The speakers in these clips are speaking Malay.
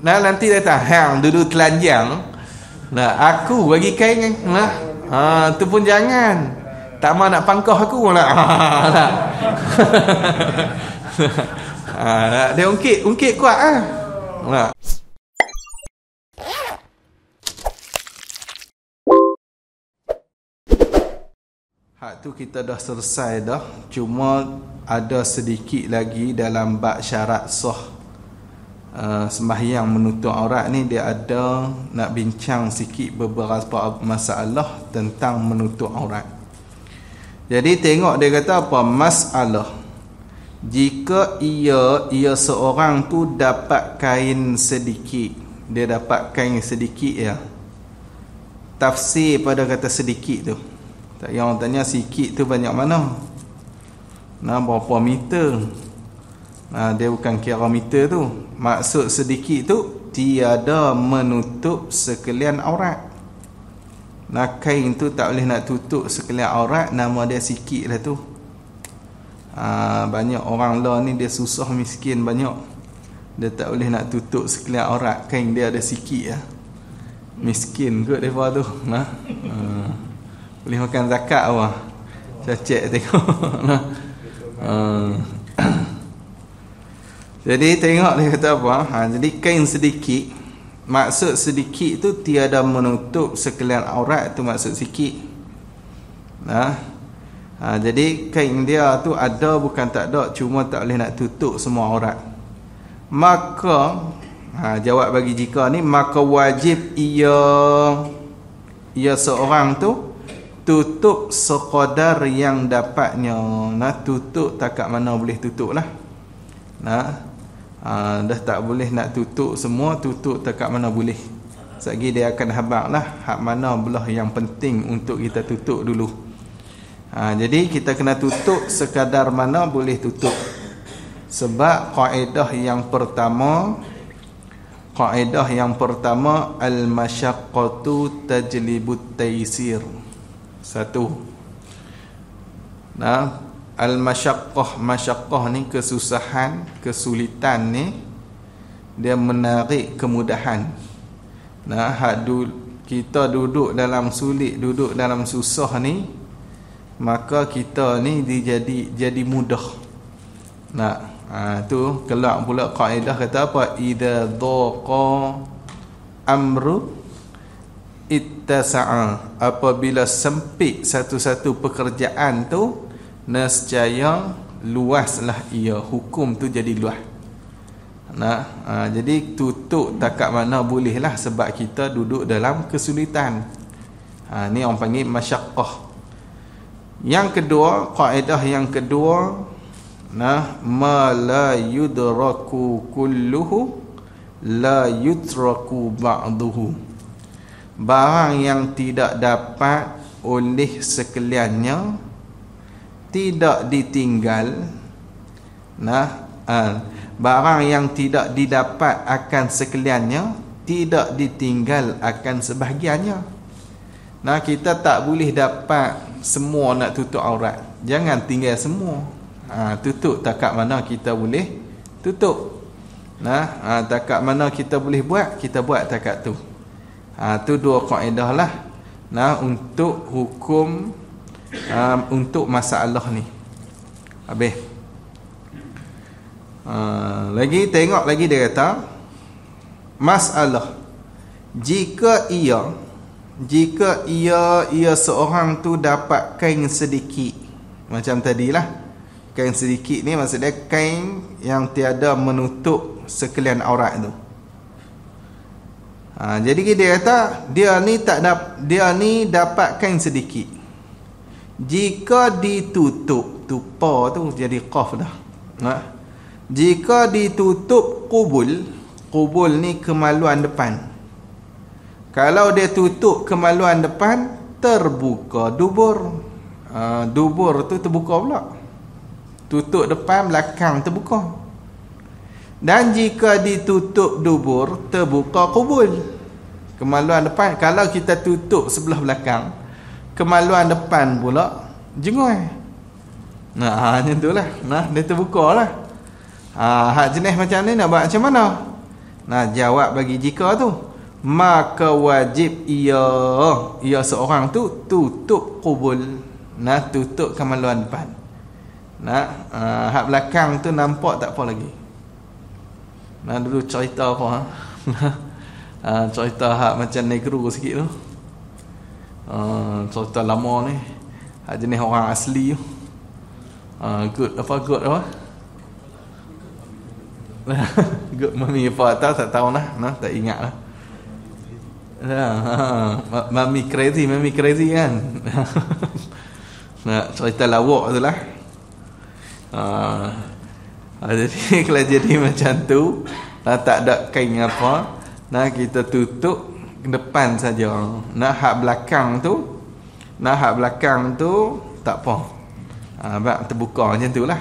Nah nanti dia kata hang duduk telanjang. Nah aku bagi kain nah. Tu pun jangan. Tak mau nak pangkah aku lah. Dia ungkit kuat ah. Nah. Hak tu kita dah selesai dah. Cuma ada sedikit lagi dalam bab syarat sah sembahyang menutup aurat ni, dia ada nak bincang sikit beberapa masalah tentang menutup aurat. Jadi tengok dia kata apa masalah. Jika ia seorang tu dapat kain sedikit, dia dapat kain sedikit ya. Tafsir pada kata sedikit tu. Tak yang orang tanya sikit tu banyak mana? Nah berapa meter? Dia bukan kira meter tu. Maksud sedikit tu tiada menutup sekalian aurat. Nah kain tu tak boleh nak tutup sekalian aurat, nama dia sikit lah tu. Banyak orang lah ni dia susah miskin banyak. Dia tak boleh nak tutup sekalian aurat, kain dia ada sikit lah. Miskin kot mereka tu. Boleh makan zakat apa? Saya cek tengok. Jadi tengok dia kata apa? Jadi kain sedikit, maksud sedikit tu tiada menutup sekalian aurat, tu maksud sikit. Jadi kain dia tu ada bukan tak ada, cuma tak boleh nak tutup semua aurat. Maka jawab bagi jika ni, maka wajib ia seorang tu tutup sekadar yang dapatnya. Tutup takat mana boleh tutup lah. Dah tak boleh nak tutup semua, tutup takat mana boleh. Sekali dia akan habaq lah hak mana belah yang penting untuk kita tutup dulu. Jadi kita kena tutup sekadar mana boleh tutup. Sebab kaedah yang pertama al-masyaqqatu tajlibut taysir. Satu. Al-masyaqqah ni kesusahan, kesulitan ni dia menarik kemudahan. Kita duduk dalam sulit, duduk dalam susah ni, maka kita ni jadi mudah. Tu keluar pula kaedah kata apa? Idza dhaqa amru ittasa'a. Apabila sempit satu-satu pekerjaan tu, nescaya luaslah ia, hukum tu jadi luas. Jadi tutup takat mana bolehlah, sebab kita duduk dalam kesulitan. Ni orang panggil masyaqqah. Yang kedua, kaedah yang kedua, ma la yudraku kulluhu la yutraku ba'duhu. Barang yang tidak dapat oleh sekaliannya tidak ditinggal. Barang yang tidak didapat akan sekaliannya tidak ditinggal akan sebahagiannya. Kita tak boleh dapat semua nak tutup aurat, jangan tinggal semua. Tutup takat mana kita boleh tutup. Takat mana kita boleh buat, kita buat takat tu. Tu dua kaedah lah untuk hukum, untuk masalah ni. Habis. Lagi tengok lagi dia kata masalah, jika ia seorang tu dapat kain sedikit, macam tadilah, kain sedikit ni maksudnya kain yang tiada menutup sekalian aurat tu. Jadi dia kata dia ni dapat kain sedikit. Jika ditutup, tupa tu jadi qaf dah. Jika ditutup qubul ni kemaluan depan. Kalau dia tutup kemaluan depan, terbuka dubur. Dubur tu terbuka pula. Tutup depan, belakang terbuka. Dan jika ditutup dubur, terbuka qubul. Kemaluan depan, kalau kita tutup sebelah belakang, kemaluan depan pula jengoi. Macam itulah. Dia terbuka lah. Hak jenis macam ni nak buat macam mana? Nah, jawab bagi jika tu, maka wajib ia seorang tu tutup qubul. Nah, tutup kemaluan depan. Nah, hak belakang tu nampak tak apa lagi. Nah, dulu cerita apa ha? Cerita hak macam negro sikit tu. Cerita lama ni. Hak jenis orang asli tu. Good apa? Good mami apa tak tahu lah. Nah, tak ingat lah. Mami crazy kan. Nah, cerita lawak tu lah. Jadi kalau jadi macam tu, tak ada kain apa, nah kita tutup depan saja. Nah hak belakang tu tak apa. Bab terbuka macam tu lah.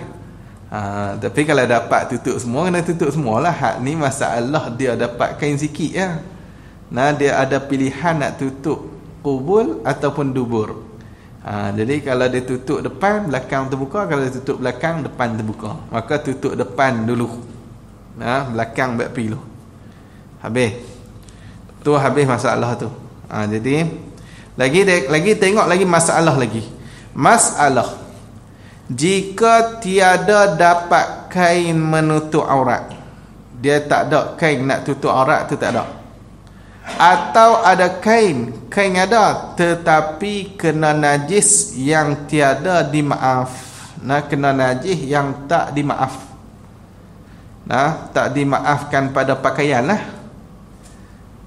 Tapi kalau dapat tutup semua, kena tutup semualah. Hak ni masalah dia dapat kain sikit ya. Nah, dia ada pilihan nak tutup qubul ataupun dubur. Jadi kalau dia tutup depan, belakang terbuka. Kalau dia tutup belakang, depan terbuka. Maka tutup depan dulu. Nah, belakang back pilu. Habis. Tu habis masalah tu. Jadi lagi tengok lagi masalah lagi. Masalah jika tiada dapat kain menutup aurat. Dia tak ada kain nak tutup aurat tu, tak ada. Atau ada kain ada tetapi kena najis yang tiada dimaaf. Nah, kena najis yang tak dimaaf. Nah, tak dimaafkan pada pakaian lah.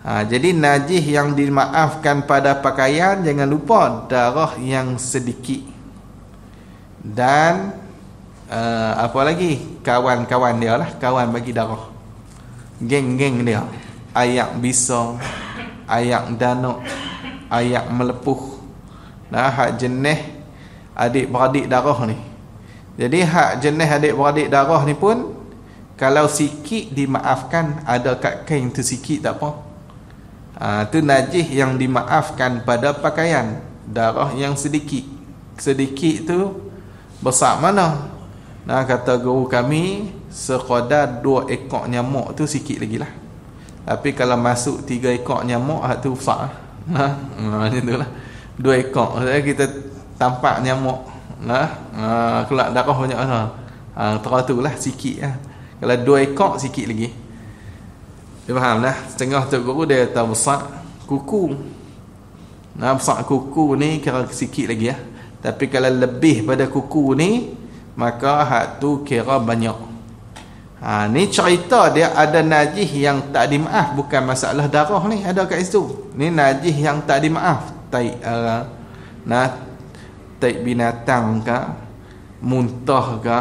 Jadi najis yang dimaafkan pada pakaian, jangan lupa darah yang sedikit. Dan apa lagi? Kawan-kawan dia lah, kawan bagi darah. Geng-geng dia. Ayak bisa, ayak danuk, ayak melepuh. Nah, hak jenis adik-beradik darah ni. Jadi hak jenis adik-beradik darah ni pun, kalau sikit dimaafkan, ada kat kain tu sikit tak apa. Tu najis yang dimaafkan pada pakaian. Darah yang sedikit. Sedikit tu besar mana? Nah, kata guru kami, sekadar 2 ekor nyamuk tu sikit lagi lah. Tapi kalau masuk 3 ekor nyamuk, hak tu besar. Macam tu lah. 2 ekor. Maksudnya kita tampak nyamuk. Keluar darah banyak lah. Teratur lah sikit lah. Kalau 2 ekor sikit lagi. Dia faham lah. Setengah tu guru dia tahu besar kuku. Besar kuku ni kira sikit lagi lah. Tapi kalau lebih pada kuku ni, maka hak tu kira banyak. Ni cerita dia ada najis yang tak dimaaf. Bukan masalah darah ni, ada kat situ. Ni najis yang tak dimaaf. Taik taik binatang ke, muntah ke.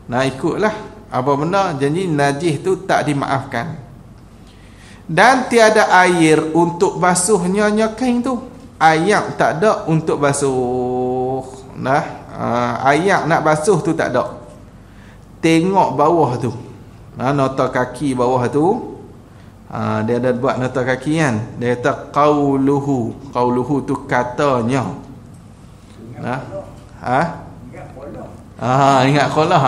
Nah, ikutlah apa benda, janji najis tu tak dimaafkan. Dan tiada air untuk basuhnya kain tu. Ayak tak ada untuk basuh. Ayak nak basuh tu tak ada. Tengok bawah tu. Nota kaki bawah tu. Dia ada buat nota kaki kan. Dia kata qauluhu. Qauluhu tu katanya. Ingat qolah.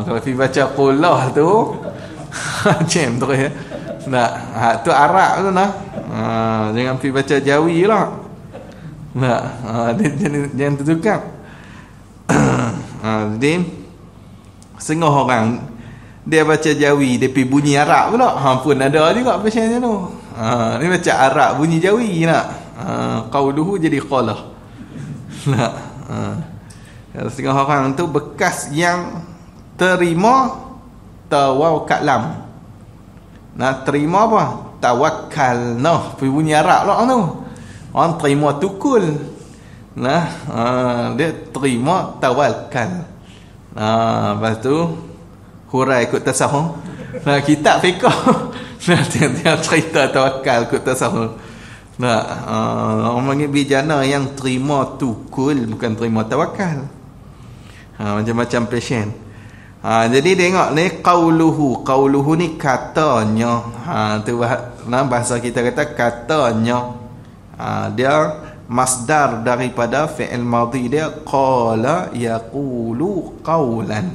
Kalau pergi baca qolah tu macam tu ya. Tu Arab tu nah. Jangan pergi baca Jawi lah. Jangan tertukar. Jadi setengah orang dia baca Jawi, dia pergi bunyi Arab pula. Pun ada juga pasal macam tu. Ni baca Arab bunyi Jawi nak. Qauluhu jadi qalah. Setengah orang tu bekas yang terima tawakkalam. Terima apa? Tawakkal. Pergi bunyi Arab lah tu. Orang terima tukul. Dia terima tawakal. Lepas tu hurai ikut tasawuf. Kitab fiqh. Dia cerita tawakal ikut tasawuf. Orang panggil bijana yang terima tukul, bukan terima tawakal. Macam-macam passion. Jadi tengok ni qauluhu ni katanya. Tu bahasa kita kata katanya. Dia masdar daripada fi'il madhi dia qala yaqulu qawlan.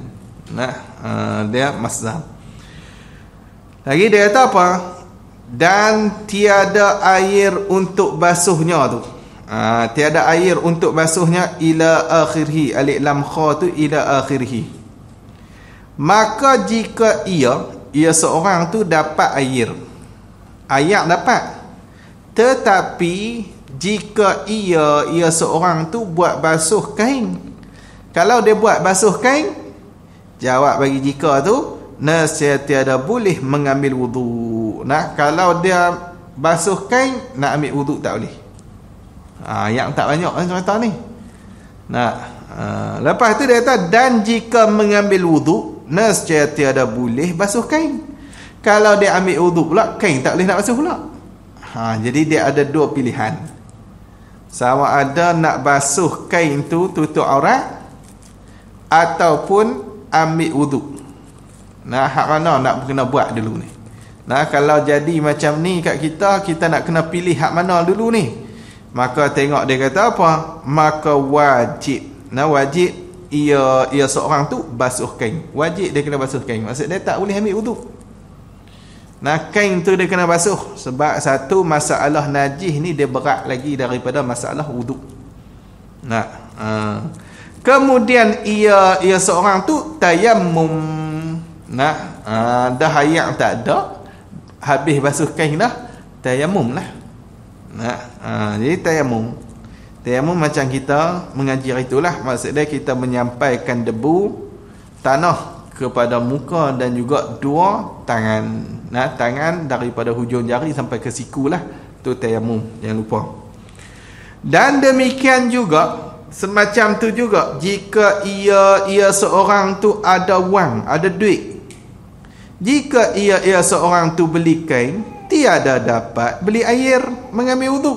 Dia masdar. Lagi dia kata apa? Dan tiada air untuk basuhnya tu. Tiada air untuk basuhnya ila akhirhi. Alif lam kha tu ila akhirhi. Maka jika ia seorang tu dapat air, ayak dapat, tetapi jika ia seorang tu buat basuh kain, kalau dia buat basuh kain, jawab bagi jika tu, nescaya tiada boleh mengambil wudu. Nah, kalau dia basuh kain nak ambil wudu tak boleh. Yang tak banyak kan cerita ni. Nah, lepas tu dia kata, dan jika mengambil wudu, nescaya tiada boleh basuh kain. Kalau dia ambil wudu pula, kain tak boleh nak basuh pula. Jadi dia ada dua pilihan. Sama ada nak basuh kain tu tutup aurat, ataupun ambil wudu. Nah, hak mana nak kena buat dulu ni? Nah, kalau jadi macam ni kat kita nak kena pilih hak mana dulu ni. Maka tengok dia kata apa? Maka wajib. Nah, wajib ia seorang tu basuh kain. Wajib dia kena basuh kain. Maksud dia tak boleh ambil wudu. Nah, kain tu dia kena basuh. Sebab satu, masalah najis ni dia berat lagi daripada masalah wudu. Nah, kemudian ia seorang tu tayammum. Nah, dah hayak tak ada, habis basuh kain dah, tayammum lah. Nah, jadi tayammum macam kita mengaji itulah. Maksudnya kita menyampaikan debu tanah kepada muka dan juga dua tangan. Nah, tangan daripada hujung jari sampai ke siku lah. Tu tayammum, jangan lupa. Dan demikian juga, semacam tu juga, jika ia seorang tu ada wang, ada duit. Jika ia seorang tu beli kain, tiada dapat beli air mengambil wudu.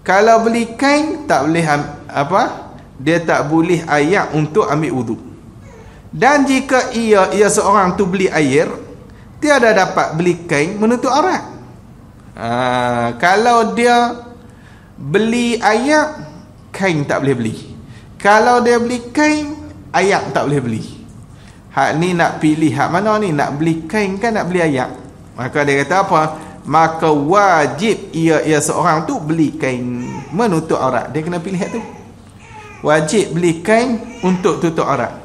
Kalau beli kain tak boleh dia tak boleh ayak untuk ambil wudu. Dan jika ia seorang tu beli air, tiada dapat beli kain menutup aurat. Kalau dia beli ayak, kain tak boleh beli. Kalau dia beli kain, ayak tak boleh beli. Hak ni nak pilih hak mana ni? Nak beli kain kan nak beli ayak? Maka dia kata apa? Maka wajib ia seorang tu beli kain menutup aurat. Dia kena pilih hak tu. Wajib beli kain untuk tutup aurat.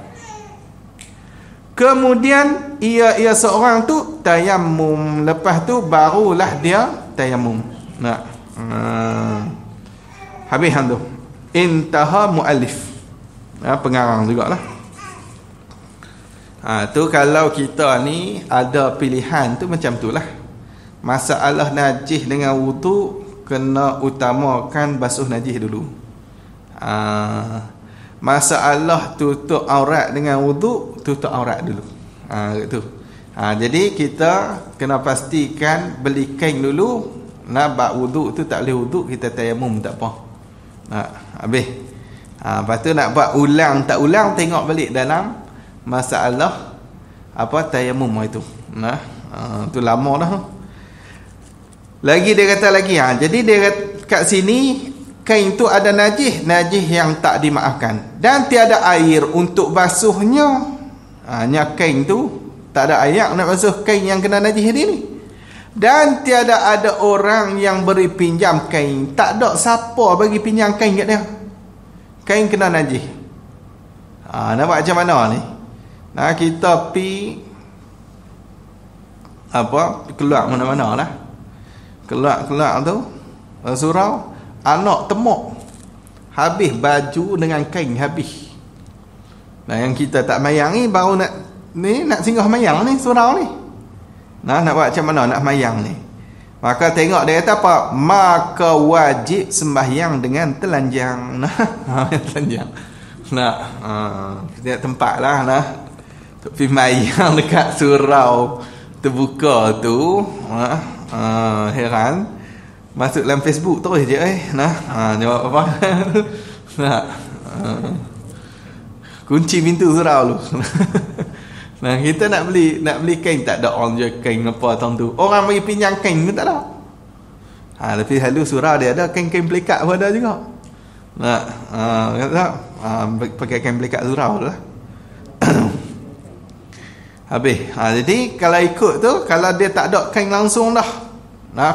Kemudian ia seorang tu tayammum. Lepas tu barulah dia tayammum. Nah, habis hang tu. Intaha muallif. Pengarang jugalah. Tu kalau kita ni ada pilihan tu macam tu lah. Masalah najis dengan wudu, kena utamakan basuh najis dulu. Masalah tutup aurat dengan wudu, tutup aurat dulu. Gitu. Jadi kita kena pastikan beli kain dulu. Nak bak wudu tu tak boleh wudu, kita tayammum tak apa. Habis. Lepas tu nak buat ulang tak ulang, tengok balik dalam masalah tayammum itu. Tu lama dah. Lagi dia kata lagi, jadi dia kata kat sini kain tu ada najis yang tak dimaafkan, dan tiada air untuk basuhnya. Kain tu tak ada air nak basuh kain yang kena najis ni. Dan tiada ada orang yang beri pinjam kain. Tak ada siapa bagi pinjam kain kat dia. Kain kena najis. Nak buat macam mana ni? Kita pi keluar mana-mana lah. Keluar tu surau, anak temuk habis baju dengan kain habis. Yang kita tak mayang ni baru nak singgah mayang ni surau ni. Nak buat macam mana nak mayang ni? Maka tengok dia kata apa? Maka wajib sembahyang dengan telanjang. Telanjang. Kita tempat lah pergi mayang dekat surau terbuka tu. Heran. Masuk dalam Facebook terus je jawab apa? Kunci pintu surau lu. Kita nak beli kain, tak ada orang je kain apa tahun tu. Orang bagi pinjam kain pun tak ada. Tapi selalu surau dia ada kain-kain pelikat pun ada juga. Pakai kain pelikat surau tu lah. Habis. Jadi kalau ikut tu, kalau dia tak ada kain langsung dah,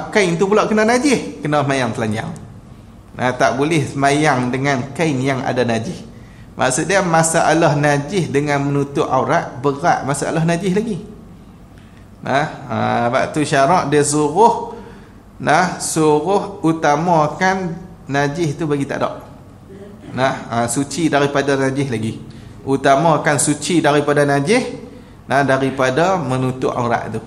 kain tu pula kena najis, kena semayang telanjang. Tak boleh semayang dengan kain yang ada najis. Maksud dia masalah najis dengan menutup aurat berat masalah najis lagi. Waktu syarak dia suruh utamakan najis tu bagi tak ada. Suci daripada najis lagi. Utamakan suci daripada najis daripada menutup aurat tu.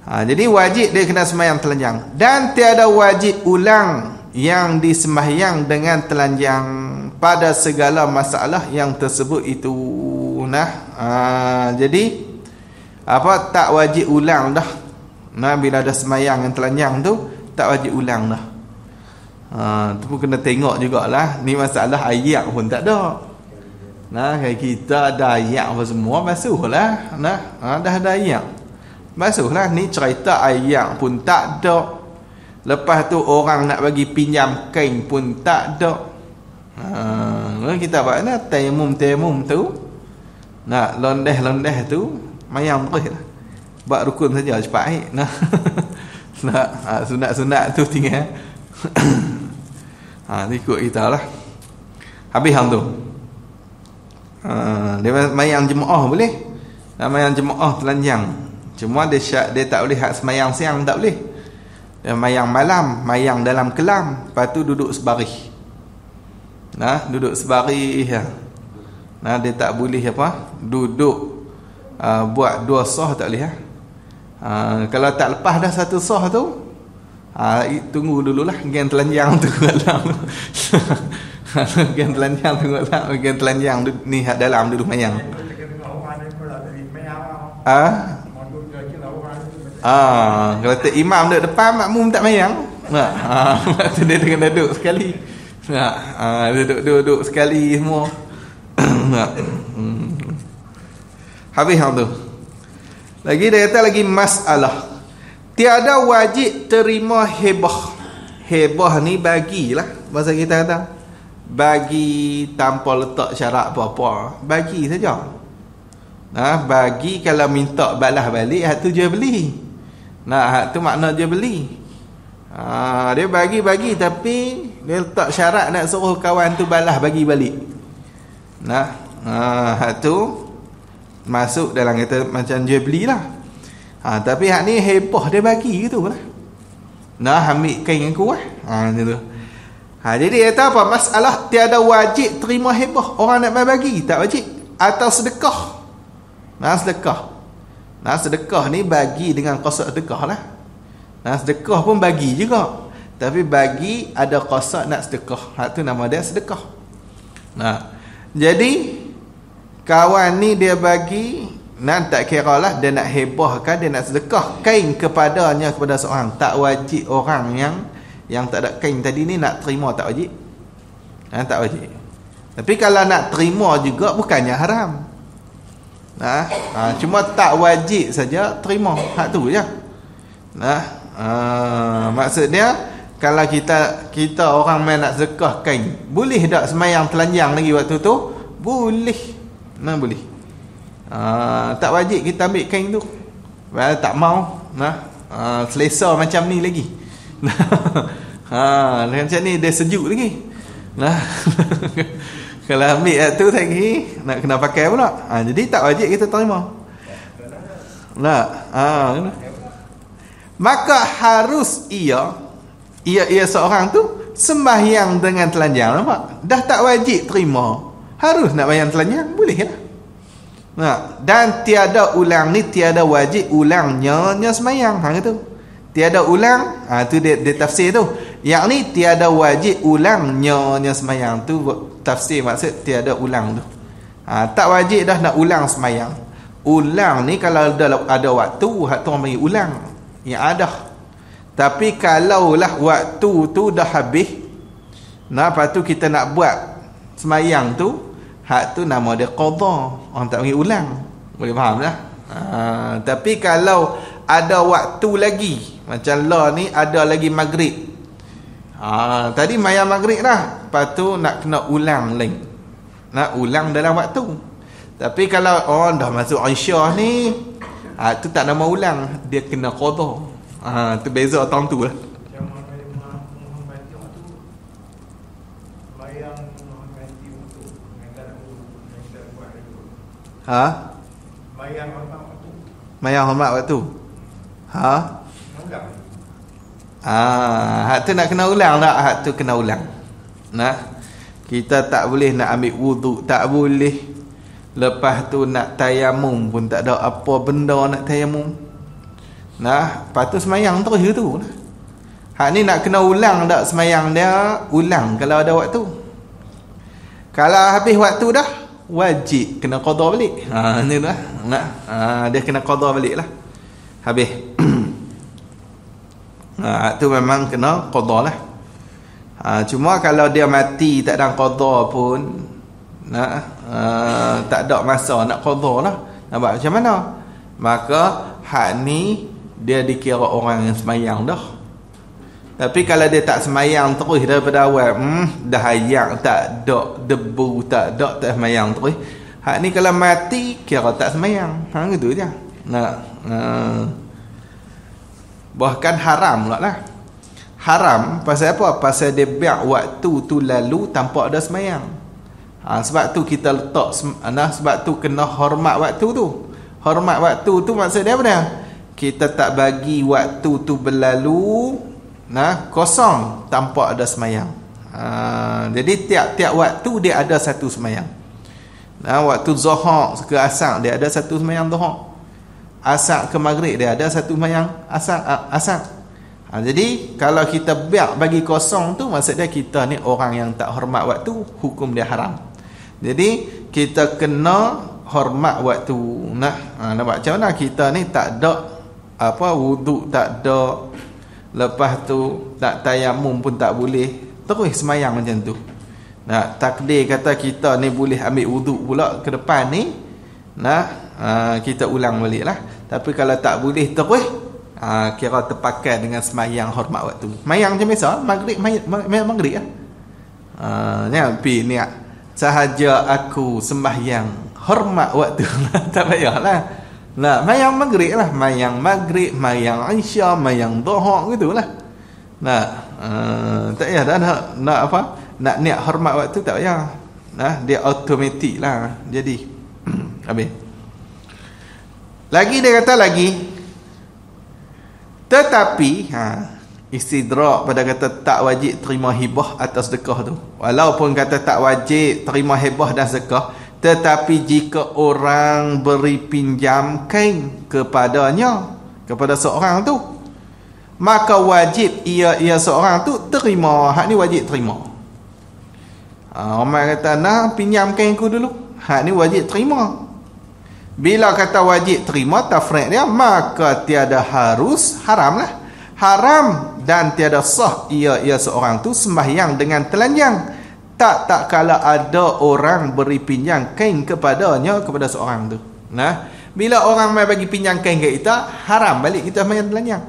Jadi wajib dia kena sembahyang telanjang, dan tiada wajib ulang yang disembahyang dengan telanjang pada segala masalah yang tersebut itu. Jadi tak wajib ulang dah. Bila ada sembahyang yang telanjang tu tak wajib ulang dah. Tu pun kena tengok jugalah. Ni masalah ayak pun tak ada. Kayak kita ada ayak apa semua, basuhlah. Dah ada ayak, basuhlah. Ni cerita ayak pun tak ada. Lepas tu orang nak bagi pinjam kain pun tak ada. Kita buat tayamum tu, londeh tu mayang terus lah. Buat rukun saja cepat. Sunat tu tinggal. Ikut kita lah. Habis hang tu. Dia mayang jemaah boleh. Mayang jemaah telanjang. Cuma dia tak boleh hak semayang siang, tak boleh. Dia mayang malam, mayang dalam kelam, lepas tu duduk sebaris. Duduk sebaris. Dia tak boleh duduk buat dua sah, tak boleh. Kalau tak lepas dah satu sah tu, tunggu dululah gen telanjang tu dalam. Gen telanjang tunggu tak, gen telanjang ni dalam duduk mayang. Kalau tak imam duduk depan, makmum tak mayang. Tu dia kena duduk sekali. Duduk sekali semua. Habis hang tu. Lagi dia kata lagi masalah, tiada wajib terima hebah. Hebah ni bagilah, bahasa kita kata bagi tanpa letak syarat apa-apa, bagi saja. Bagi kalau minta balas balik, hak tu jual beli. Hak tu makna jual beli. Dia bagi tapi dia letak syarat nak suruh kawan tu balas bagi balik. Hak tu masuk dalam kata macam jual beli lah. Tapi hak ni hebah, dia bagi gitu lah. Ambil kain aku lah. Gitu. Jadi kata apa? Masalah tiada wajib terima hebah. Orang nak bagi tak wajib. Atau sedekah. Sedekah ni bagi dengan qasad sedekah lah. Sedekah pun bagi juga, tapi bagi ada qasad nak sedekah. Hak tu nama dia sedekah. Jadi kawan ni dia bagi, tak kira lah dia nak hebahkan, dia nak sedekah kain kepada seorang. Tak wajib orang yang tak ada kain tadi ni nak terima, tak wajib. Tak wajib. Tapi kalau nak terima juga bukannya haram. Cuma tak wajib saja terima. Hak tu je. Maksudnya kalau kita orang main nak sedekah kain, boleh tak semayang telanjang lagi waktu tu? Boleh. Boleh. Tak wajib kita ambil kain tu. Tak mau. Selesa macam ni lagi. Macam ni dia sejuk lagi. Kalau ambil tu lagi nak kena pakai pula. Jadi tak wajib kita terima. Maka harus ia seorang tu sembahyang dengan telanjang. Nampak? Dah tak wajib terima, harus nak bayang telanjang, boleh lah. Dan tiada ulang ni, tiada wajib ulangnya sembahyang. Kata tiada ulang, tu dia tafsir tu. Yang ni tiada wajib ulangnya sembahyang tu tafsir, maksud tiada ulang tu. Tak wajib dah nak ulang sembahyang. Ulang ni kalau ada waktu, hak tu orang panggil ulang. Yang ada. Tapi kalaulah waktu tu dah habis, lepas tu kita nak buat sembahyang tu, hak tu nama dia qadha. Orang tak panggil ulang. Boleh faham lah. Tapi kalau ada waktu lagi, macam lah ni ada lagi maghrib. Tadi mayang maghrib dah, lepas tu nak kena ulang lain. Nak ulang dalam waktu. Tapi kalau dah masuk Aisyah ni, tu tak nama ulang, dia kena qada. Tu beza tahun tu lah. Mayang hormat waktu. Hak tu nak kena ulang tak? Hak tu kena ulang. Nah, kita tak boleh nak ambil wuduk, tak boleh. Lepas tu nak tayamum pun tak ada apa benda nak tayamum. Nah, lepas tu semayang terus tu. Hak ni nak kena ulang tak semayang dia? Ulang kalau ada waktu. Kalau habis waktu dah, wajib kena qada balik. Ni lah. Dia kena qada balik lah. Habis. Tu memang kena qada lah. Cuma kalau dia mati tak ada qada pun, tak ada masa nak qada lah. Nak buat macam mana? Maka hak ni dia dikira orang yang semayang dah. Tapi kalau dia tak semayang terus daripada awal, dah hayak tak ada, debu tak ada, tak semayang terus, hak ni kalau mati kira tak semayang. Gitu je. Bahkan haram pula lah. Haram pasal apa? Pasal dia biar waktu tu lalu tanpa ada semayang. Sebab tu kita letak sebab tu kena hormat waktu tu. Hormat waktu tu maksud dia apa dia? Kita tak bagi waktu tu berlalu kosong tanpa ada semayang. Jadi tiap-tiap waktu dia ada satu semayang. Waktu zuhur ke asar dia ada satu semayang zuhur. Asar ke maghrib dia ada satu semayang asar. Jadi kalau kita biar bagi kosong tu, maksud dia kita ni orang yang tak hormat waktu, hukum dia haram. Jadi kita kena hormat waktu. Nak buat macam mana? Kita ni tak ada wuduk tak ada, lepas tu tak tayamum pun tak boleh, terus semayang macam tu. Takdir kata kita ni boleh ambil wuduk pula ke depan ni, kita ulang balik lah. Tapi kalau tak boleh terus, kira terpakai dengan semayang hormat waktu. Mayang macam biasa, maghrib maghrib lah. Ni niat sahaja aku sembahyang hormat waktu. Tak payahlah. Mayang maghrib lah, mayang maghrib, mayang Aisyah, mayang dhuhr gitulah. Tak payah dah nak apa? Nak niat hormat waktu tak payah. Dia automatik lah. Jadi habis. Lagi dia kata lagi, tetapi istidrak pada kata tak wajib terima hibah atau sedekah tu. Walaupun kata tak wajib terima hibah dan sedekah, tetapi jika orang beri pinjam kain kepadanya, kepada seorang tu, maka wajib ia seorang tu terima. Hak ni wajib terima. Orang kata pinjam kain ku dulu, hak ni wajib terima. Bila kata wajib terima, tafriq dia, maka tiada harus, haram lah, haram dan tiada sah ia seorang tu sembahyang dengan telanjang tak kala ada orang beri pinjam kain kepadanya, kepada seorang tu. Bila orang mai bagi pinjam kain ke kita, haram balik kita sembahyang telanjang.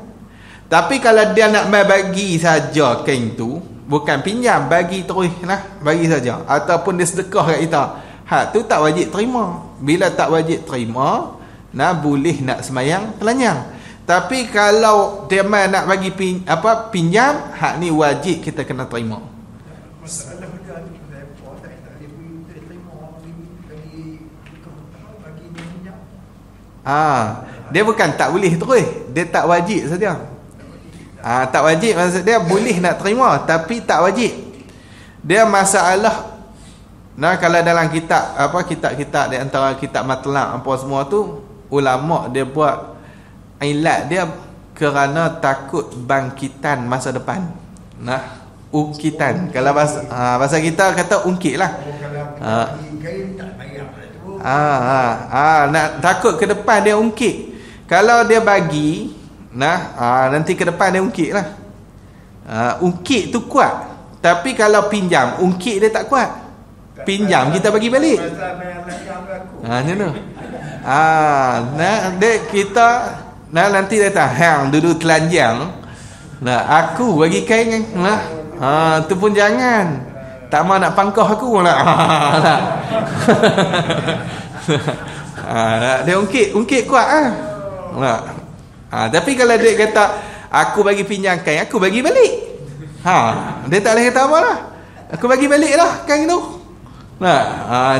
Tapi kalau dia nak mai bagi saja kain tu, bukan pinjam, bagi terus bagi saja, ataupun dia sedekah kat kita, hak tu tak wajib terima. Bila tak wajib terima, boleh nak sembahyang telanjang. Tapi kalau dia mai nak bagi pinjam, hak ni wajib kita kena terima. Dia bukan tak boleh terus, dia tak wajib saja. Tak wajib maksud dia boleh nak terima, tapi tak wajib. Dia masalah kalau dalam kitab kitab-kitab di antara kitab matlaq apa semua tu, ulama dia buat ilat dia kerana takut bangkitan masa depan. Ungkitan. Kalau bahasa kita kata ungkit lah. Nak takut ke depan dia ungkit. Kalau dia bagi nanti ke depan dia ungkit lah. Ungkit tu kuat. Tapi kalau pinjam, ungkit dia tak kuat. Pinjam kita bagi balik. Macam tu. Dia kita nanti dia tahu hang duduk telanjang. Aku bagi kain tu pun jangan. Tak mau nak pangkah aku lah. Dia ungkit kuat tapi kalau dia kata aku bagi pinjam kain, aku bagi balik, dia tak boleh kata apa lah, aku bagi balik lah kain tu.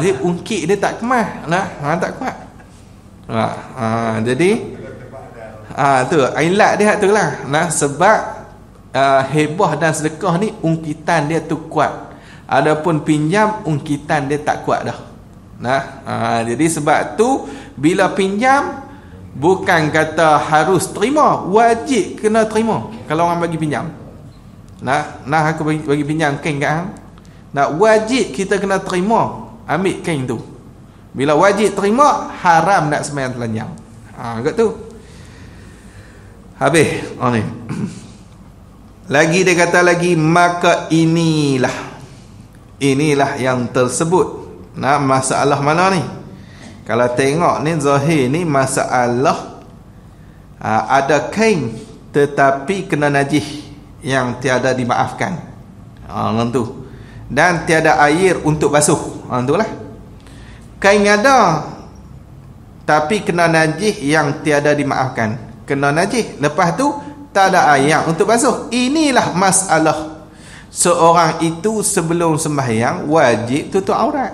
Dia ungkit, dia tak kemas tak kuat. Jadi tu ilat dia tu lah. Sebab hebah dan sedekah ni ungkitan dia tu kuat. Adapun pinjam ungkitan dia tak kuat dah. Jadi sebab tu bila pinjam bukan kata harus terima, wajib kena terima kalau orang bagi pinjam. Aku bagi pinjam kain kat hang. Wajib kita kena terima ambil kain tu. Bila wajib terima, haram nak sembahyang telanjang. Kat tu. Habis. Ni. Lagi dia kata lagi, maka inilah yang tersebut. Masalah mana ni? Kalau tengok ni zahir ni masalah ada kain tetapi kena najis yang tiada dimaafkan. Tu. Dan tiada air untuk basuh. Itulah. Kain ada tapi kena najis yang tiada dimaafkan. Kena najis, lepas tu tak ada air untuk basuh. Inilah masalah. Seorang itu sebelum sembahyang wajib tutup aurat.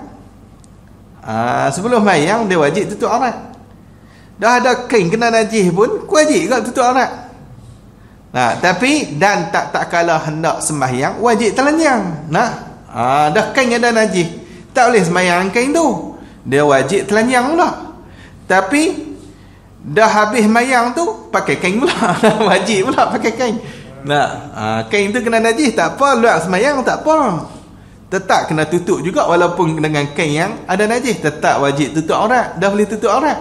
Sebelum sembahyang dia wajib tutup aurat. Dah ada kain kena najis pun wajib juga tutup aurat. Tapi dan tak kala hendak sembahyang wajib telanjang. Dah kain ada najis, tak boleh sembahyang kain tu, dia wajib telanjang pula. Tapi dah habis sembahyang tu pakai kain pula. Wajib pula pakai kain. Kain tu kena najis tak apa, luar sembahyang tak apa, tetap kena tutup juga walaupun dengan kain yang ada najis, tetap wajib tutup aurat, dah boleh tutup aurat.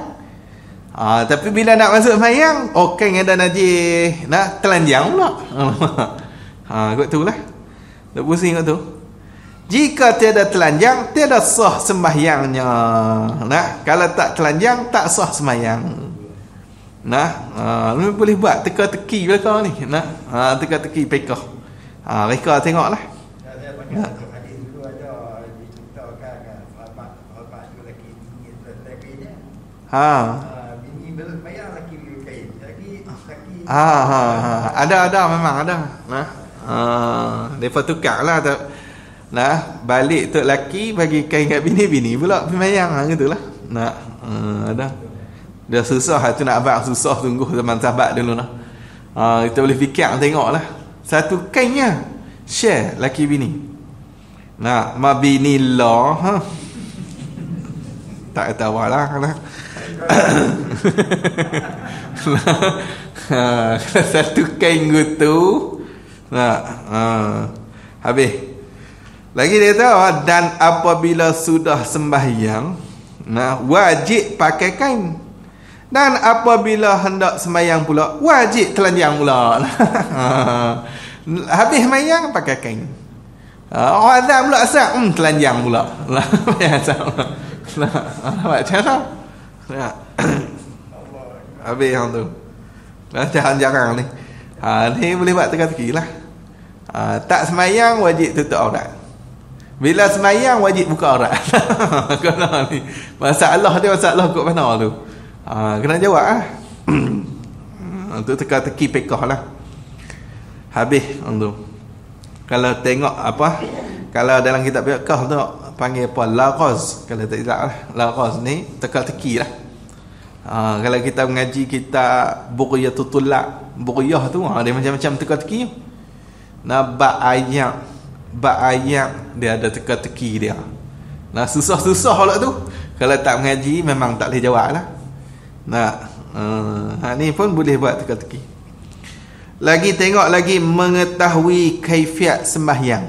Tapi bila nak masuk sembahyang, kain ada najis, telanjang pula. Kot tu lah. Tak pusing kot tu. Jika tiada telanjang, tiada sah sembahyangnya. Kalau tak telanjang, tak sah sembahyang. Boleh buat teka-teki belakang ni. Teka-teki pekah. Reka tengoklah. Ada memang ada. Depa tukar lah. Balik tu lelaki bagi kain kat bini pula pimayang gitulah. Ada. Dia susah tu nak abang, susah sungguh zaman sahabat dulu lah. Kita boleh fikir tengoklah. Satu kainnya share lelaki bini. Ma bini lah. Tak tahu lah. Satu kain gitu. Habis. Lagi dia tahu, dan apabila sudah sembahyang, wajib pakai kain. Dan apabila hendak sembahyang pula, wajib telanjang pula. Habis sembahyang pakai kain. Orang azan pula asal, telanjang pula. Macam mana? Habis yang tu. Jarang-jarang ni. Ni boleh buat teka-teki lah. Tak sembahyang wajib tutup aurat. Bila sembahyang wajib buka aurat. Kena ni. Masalah kot mana tu. Kena jawab lah. Untuk teka-teki pekah lah. Habis tu. Kalau tengok apa, kalau dalam kitab fiqh tu panggil apa, lagaz. Kalau tak silap lah, lagaz ni teka-teki lah. Kalau kita mengaji kitab Bughyatul Tullab, Bughyah tu dia macam-macam teka-teki. Bab ayat dia ada teka-teki dia. Susah-susah pula tu. Kalau tak mengaji memang tak boleh jawab lah. Ni pun boleh buat teka-teki. Lagi tengok lagi mengetahui kaifiat sembahyang.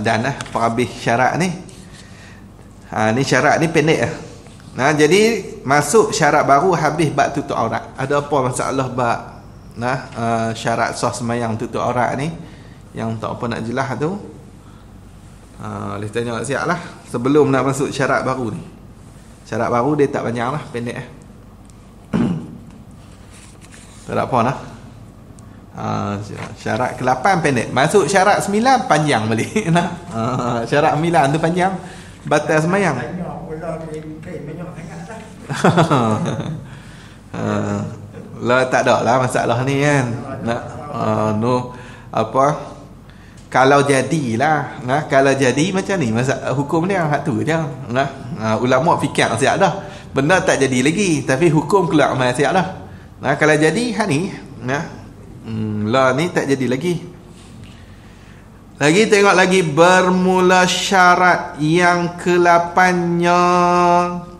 Dan perhabis syarat ni. Ni syarat ni pendek lah. Jadi masuk syarat baru habis bab tutup aurat. Ada apa masalah bab syarat sah sembahyang tutup aurat ni yang tak apa nak jelas tu. Boleh tanya siap lah sebelum nak masuk syarat baru ni. Syarat baru dia tak panjang lah, pendek lah. Tak ada apa lah. Syarat ke-8 pendek. Masuk syarat 9 panjang balik. Syarat 9 tu panjang, batal sembahyang. Lah tak ada lah masalah ni kan. Nak apa? Kalau jadilah, kalau jadi macam ni masalah hukum dia hak tu je. Ulama fikir siap dah. Benda tak jadi lagi tapi hukum keluar mai siap dah. Kalau jadi hak ni, lah ni tak jadi lagi. Lagi tengok lagi bermula syarat yang ke-8-nya.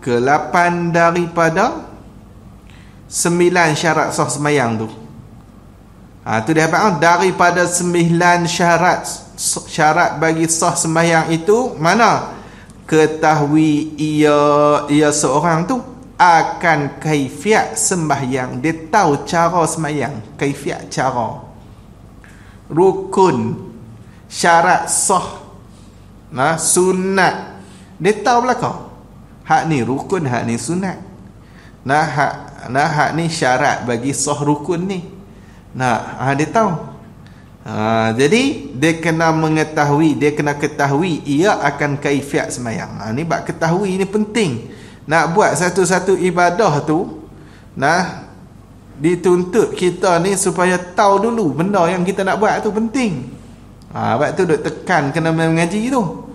Ke-8 daripada 9 syarat sah sembahyang tu. Tu dia faham daripada 9 syarat bagi sah sembahyang itu mana? Ketahui ia seorang tu akan kaifiat sembahyang. Dia tahu cara sembahyang, kaifiat cara. Rukun, syarat sah, sunat. Dia tahu belakang. Hak ni rukun, hak ni sunat. Hak ni syarat bagi sah rukun ni. Dia tahu. Jadi dia kena mengetahui, dia kena ketahui ia akan kaifiat sembahyang. Ni bab ketahui ni penting. Nak buat satu-satu ibadah tu, dituntut kita ni supaya tahu dulu benda yang kita nak buat tu penting. Bab tu duk tekan kena mengaji tu.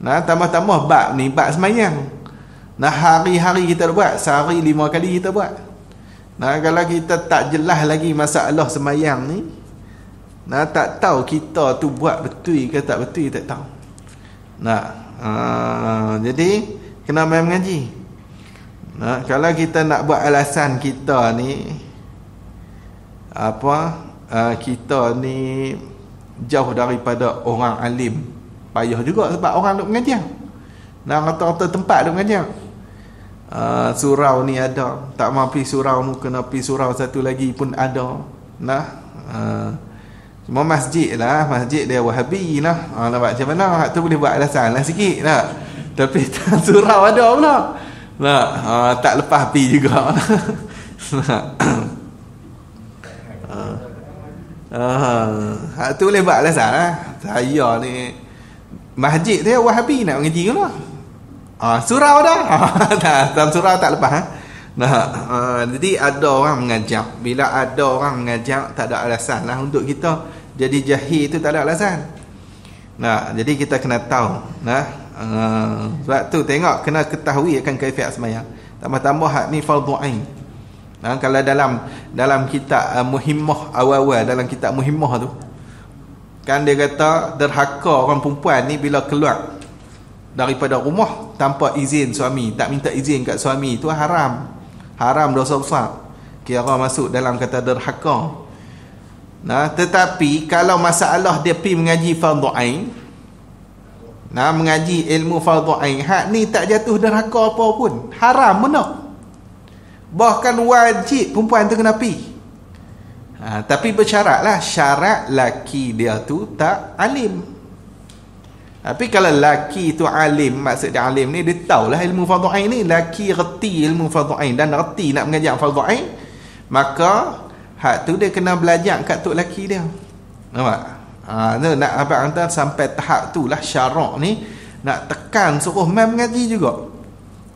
Tambah-tambah bab ni bab sembahyang. Hari-hari kita buat, sehari 5 kali kita buat. Kalau kita tak jelas lagi masalah sembahyang ni, tak tahu kita tu buat betul ke tak betul, tak tahu. Jadi kena main mengaji. Kalau kita nak buat alasan kita ni kita ni jauh daripada orang alim, payah juga sebab orang duk mengajar. Kata-kata tempat duk mengajar. Surau ni ada, tak mau pergi surau ni kena pergi surau satu lagi pun ada. Cuma masjid lah, masjid dia Wahabi lah. Nampak macam mana? Hak tu boleh buat alasan lah sikit lah. Tapi surau ada pula. Tak lepas pergi juga. Hak tu boleh buat alasan lah. Saya ni masjid dia Wahabi nak mengaji ke lah. Surau dah. Dalam surau tak lepas. Jadi ada orang mengajar. Bila ada orang mengajar, tak ada alasan lah untuk kita jadi jahil tu, tak ada alasan. Jadi kita kena tahu. Sebab tu tengok, kena ketahui akan kaifiat sembahyang. Tambah-tambah hak ni fardhu ain. Kalau dalam kitab Muhimmah awal-awal, dalam kitab Muhimmah tu kan dia kata derhaka orang perempuan ni bila keluar daripada rumah tanpa izin suami, tak minta izin kat suami, tu haram dosa besar, kira masuk dalam kata derhaka. Tetapi kalau masalah dia pergi mengaji fardhu ain, mengaji ilmu fardhu ain, hak ni tak jatuh derhaka apa pun, haram benar, bahkan wajib perempuan tu kena pergi. Tapi bersyaratlah, syarat laki dia tu tak alim. Tapi kalau laki tu alim, maksud dia alim ni, dia tahulah ilmu fardhu ain ni, laki reti ilmu fardhu ain dan reti nak mengajar fardhu ain, maka hak tu dia kena belajar kat tok laki dia. Nampak? Nak apa kata sampai tahap tu lah syarak ni nak tekan suruh mai mengaji juga.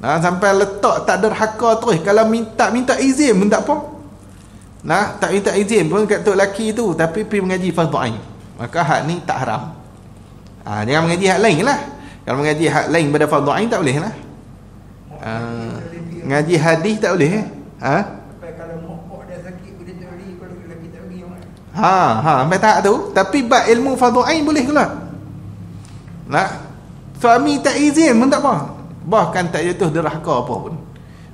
Sampai letak tak derhaka terus, kalau minta izin pun tak apa. Tak minta izin pun kat tok laki tu, tapi pergi mengaji fardhu ain, maka hak ni tak haram. Jangan mengaji hak lain lah. Kalau mengaji hak lain pada fardhu ain tak boleh lah. Ngaji hadis tak boleh. Kalau mokok dia sakit boleh teori, kalau lelaki tak pergi orang. Sampai tak tu. Tapi bab ilmu fardhu ain boleh pula. Suami tak izin pun tak apa. Bahkan tak jatuh derhaka apa pun.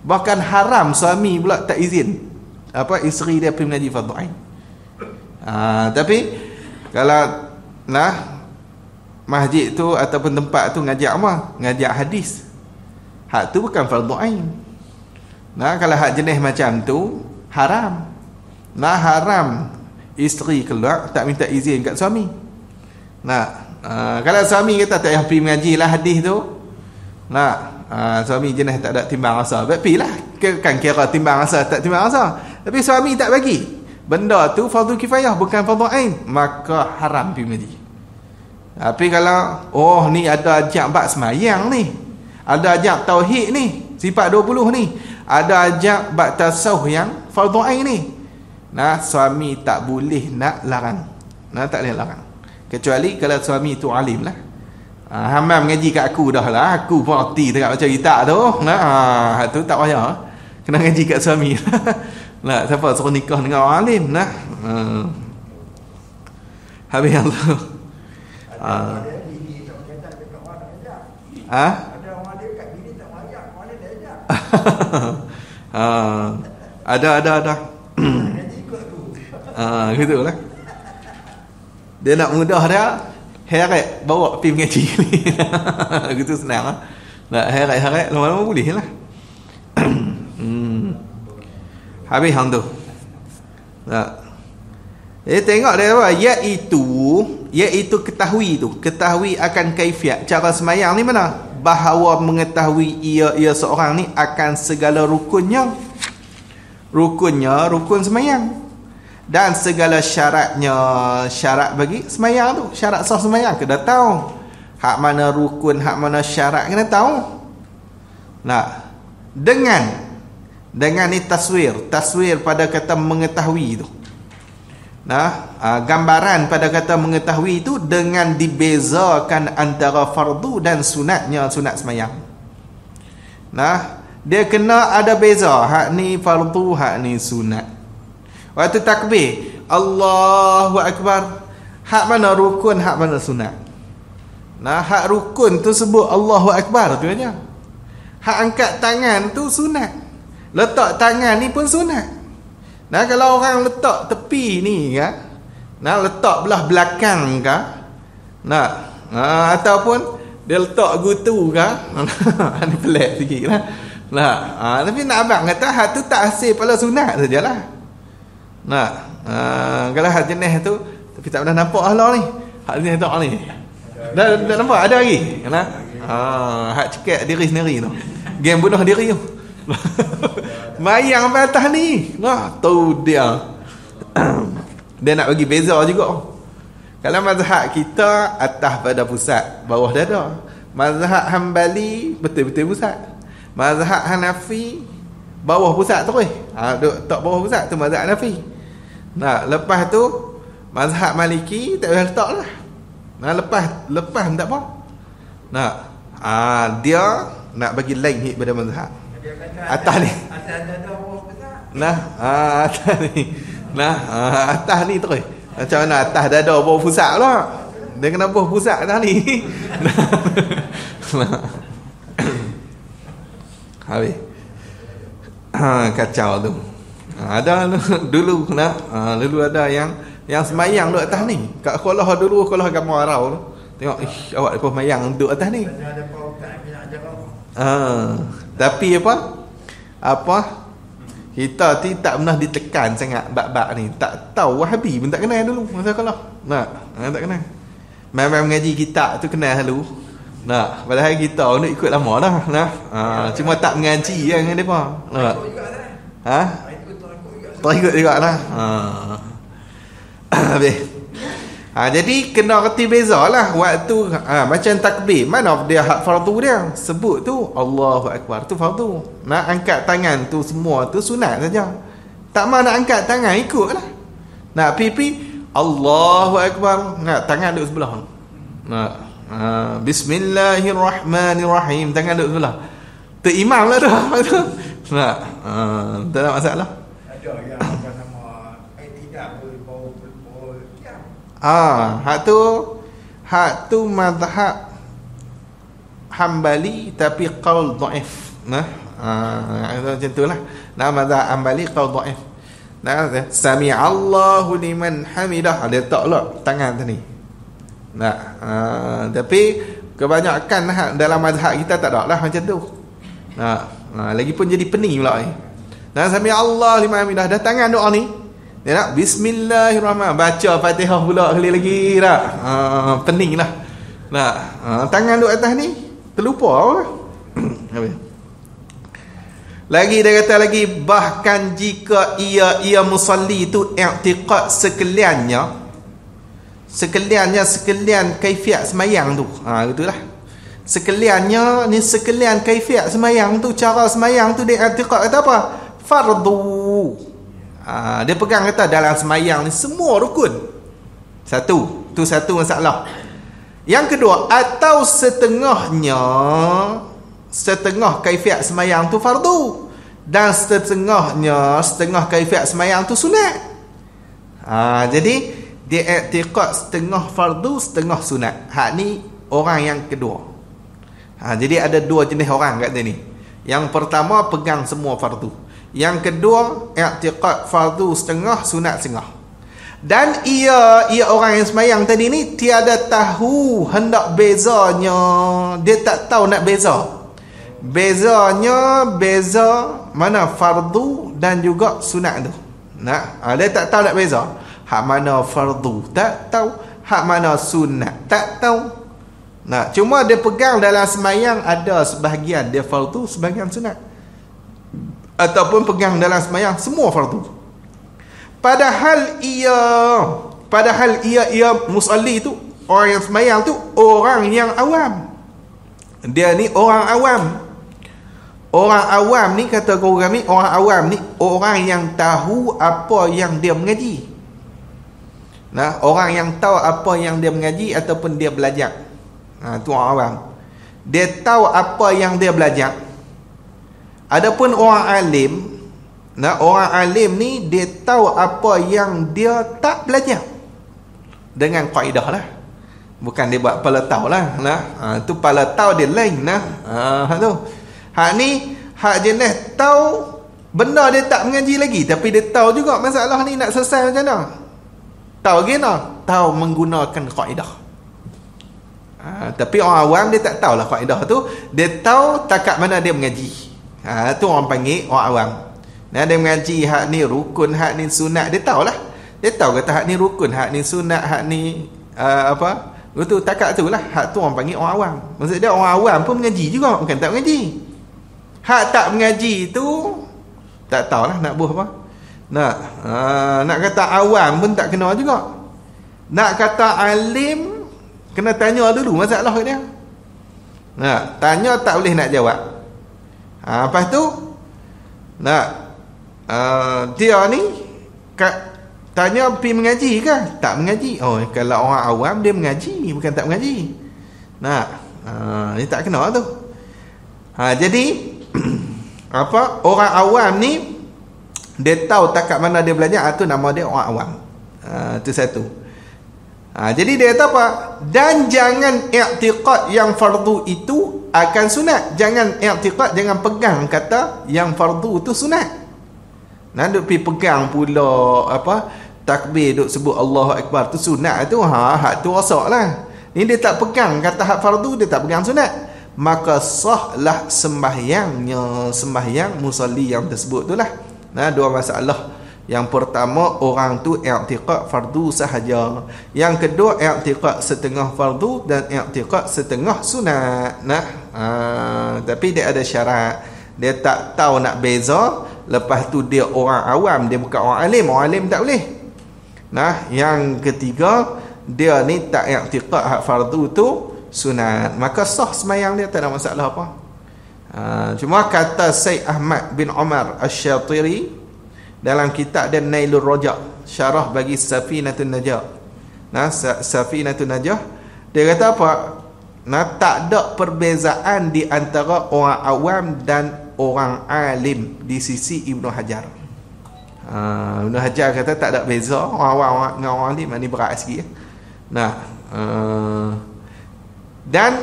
Bahkan haram suami pula tak izin isteri dia pergi mengaji fardhu ain. Tapi kalau masjid tu ataupun tempat tu ngajak ngajak hadis, hak tu bukan fardhu ain. Kalau hak jenis macam tu haram. Haram isteri keluar tak minta izin kat suami. Kalau suami kata tak payah pergi mengaji lah hadis tu, suami jenis tak ada timbang rasa, pergilah, kan kira timbang rasa tak timbang rasa. Tapi suami tak bagi, benda tu fardu kifayah bukan fardhu ain, maka haram pergi mengaji. Tapi kalau ni ada ajak bab semayang ni, ada ajak tauhid ni, sifat 20 ni, Ada ajak bab tasawuf yang fardu ain ni. Nah, suami tak boleh nak larang. Nah, tak boleh larang. Kecuali kalau suami tu alim lah. Hamam ngaji kat aku dah lah. Aku pun arti tengok macam kita tu. Nah, tu tak payah. Kena ngaji kat suami. Nah, siapa suruh nikah dengan orang alim. Nah. Habis yang tu. Ada orang dia kat bini tak layak, mana dia ajak. Ada. Ngaji ikut tu. Gitulah. Dia nak mudah dia, heret bawa pergi mengaji ni. Gitu senang lah. Nak heret lama-lama boleh lah. Habis hang tu. Tengok dia apa? Iaitu ketahui akan kaifiat cara semayang ni mana? Bahawa mengetahui ia seorang ni akan segala rukunnya rukun semayang, dan segala syarat bagi semayang tu, syarat sah semayang kena tahu. Hak mana rukun, hak mana syarat kena tahu. Nah, dengan ni taswir pada kata mengetahui tu. Nah, gambaran pada kata mengetahui itu dengan dibezakan antara fardu dan sunat semayang. Nah, dia kena ada beza. Hak ni fardu, hak ni sunat. Waktu takbir, Allahu Akbar, hak mana rukun, hak mana sunat. Nah, hak rukun tu sebut Allahu Akbar tu aja. Hak angkat tangan tu sunat. Letak tangan ni pun sunat. Nah, kalau orang letak tepi ni kan, nah letak belah belakang kan, nah, ataupun dia letak gutu kan, ni pelik sikit lah. Nah, tapi nak abang kata hak tu tak hasil pada sunat sajalah. Nah, kalau hak jenis tu tapi tak pernah nampak lah ni. Hak jenis tu ni. Dah nampak ada lagi. Nah, hak cekak diri sendiri tu. Game bunuh diri tu. Mayang apa atas ni. Nah, tu dia. Dia nak bagi beza juga. Kalau mazhab kita atas pada pusat, bawah dada. Mazhab Hambali betul-betul pusat. Mazhab Hanafi bawah pusat terus. Duk tak bawah pusat tu mazhab Hanafi. Nah, lepas tu mazhab Maliki tak boleh letak lah. Nah, lepas tak apa. Nah, dia nak bagi lain pada mazhab. Atas ni. Atas ada bawah besar. Nah, atas ni. Nah, atas ni terus. Macam mana atas dada bawah pusat pula. Dia kena bawah pusat atas ni. Habis. Kacau tu. Ada dulu dulu ada yang semayang duduk atas ni. Kat sekolah dulu, sekolah agama Arau tu. Tengok, awak lepas semayang duduk atas ni. Ada pautan nak jaga. Tapi apa kita tak pernah ditekan sangat bab-bab ni. Tak tahu Wahabi pun tak kenal dulu masa sekolah. Tak kenal. Memang mengaji kitab tu kenal dulu. Padahal kita nak ikut lama dah. Cuma tak mengaji dengan depa. Tak ikut juga lah. Habis. Jadi kena reti beza lah waktu macam takbir, mana dia hak fardu dia sebut tu Allahu Akbar tu fardu. Nak angkat tangan tu semua tu sunat saja. Tak mau nak angkat tangan ikut lah. Nak pipi Allahu Akbar, nak tangan duduk sebelah. Bismillahirrahmanirrahim, tangan duduk sebelah. Tu imam lah tu. Tak ada masalah. Ada yang nama tidak berbau hak tu mazhab Hambali tapi qaul dhaif. Macam itulah. Mazhab Hambali qaul dhaif. Sami'allahu liman hamidah. Dia taklah tangan tu ni. Tapi kebanyakan dalam mazhab kita tak ada lah macam tu. Lagipun jadi pening pula ni. Sami'allahu liman hamidah. Dah tangan doa ni. Dia nak bismillahirrahmanirrahim, baca Fatihah pula kali lagi dah. Pening lah. Tangan duduk atas ni terlupa. Lagi dia kata lagi, bahkan jika ia musalli tu i'tiqad sekalian kaifiat semayang tu. Gitulah. Sekaliannya ni sekalian kaifiat semayang tu, cara semayang tu dia i'tiqad kata apa? Fardu. Dia pegang kata dalam semayang ni semua rukun. Satu, tu satu masalah. Yang kedua, atau setengah kaifiat semayang tu fardu dan setengah kaifiat semayang tu sunat. Jadi dia i'tiqad setengah fardu, setengah sunat. Hak ni orang yang kedua. Jadi ada dua jenis orang kat sini. Yang pertama pegang semua fardu. Yang kedua i'tiqad fardu setengah, sunat setengah. Dan ia orang yang semayang tadi ni tiada tahu hendak bezanya. Dia tak tahu nak beza. Bezanya beza mana fardu dan juga sunat tu. Dia tak tahu nak beza. Hak mana fardu tak tahu, hak mana sunat tak tahu. Cuma dia pegang dalam semayang ada sebahagian dia fardu, sebahagian sunat. Ataupun pegang dalam semayang semua fardu. Padahal ia musalli tu, orang yang semayang tu orang yang awam. Dia ni orang awam. Orang awam ni kata guru kami, orang awam ni orang yang tahu apa yang dia mengaji. Orang yang tahu apa yang dia mengaji ataupun dia belajar. Tu orang awam. Dia tahu apa yang dia belajar. Adapun orang alim, orang alim ni dia tahu apa yang dia tak belajar. Dengan kaedah lah. Bukan dia buat pala tahu lah. Tu pala tahu dia lain lah. Tu. Hak ni hak jenis tahu benda dia tak mengaji lagi, tapi dia tahu juga masalah ni nak selesai macam mana. Tahu gina, tahu menggunakan kaedah. Tapi orang awam dia tak tahulah kaedah tu. Dia tahu takat mana dia mengaji. Tu orang panggil orang awam. Dia mengaji hak ni rukun, hak ni sunat, dia tahulah. Dia tahu kata hak ni rukun, hak ni sunat, hak ni apa. Itu takat tu lah. Hak tu orang panggil orang awam. Maksud dia orang awam pun mengaji juga, bukan tak mengaji. Hak tak mengaji tu tak tahulah nak buat apa. Nak kata awam pun tak kena juga. Nak kata alim kena tanya dulu masalah dia. Tanya tak boleh nak jawab. Lepas tu dia ni tanya pergi mengaji ke? Tak mengaji. Kalau orang awam dia mengaji, bukan tak mengaji. Dia tak kena tu. Jadi orang awam ni dia tahu takat mana dia belajar, tu nama dia orang awam. Itu satu. Jadi dia kata apa? Dan jangan i'tiqad yang fardu itu akan sunat. Jangan i'tiqad, jangan pegang kata yang fardu tu sunat. Duk pergi pegang pula apa? Takbir duk sebut Allahu Akbar tu sunat tu. Hak tu rosaklah. Ni dia tak pegang kata hak fardu, dia tak pegang sunat. Maka sahlah sembahyangnya, sembahyang musalli yang tersebut tu lah. Dua masalah. Yang pertama, orang tu i'tiqad fardu sahaja. Yang kedua, i'tiqad setengah fardu dan i'tiqad setengah sunat. Tapi dia ada syarat. Dia tak tahu nak beza. Lepas tu dia orang awam, dia bukan orang alim. Orang alim tak boleh. Yang ketiga, dia ni tak i'tiqad hak fardu tu sunat, maka sah semayang dia, tak ada masalah apa. Cuma kata Syekh Ahmad bin Umar Asy-Syatiri dalam kitab dia Nailur Rajah, syarah bagi Safinatun Najah. Safinatun Najah, dia kata apa? Tak ada perbezaan di antara orang awam dan orang alim di sisi Ibnu Hajar. Ibnu Hajar kata tak ada beza orang awam dengan orang alim, ni berat sikit. Dan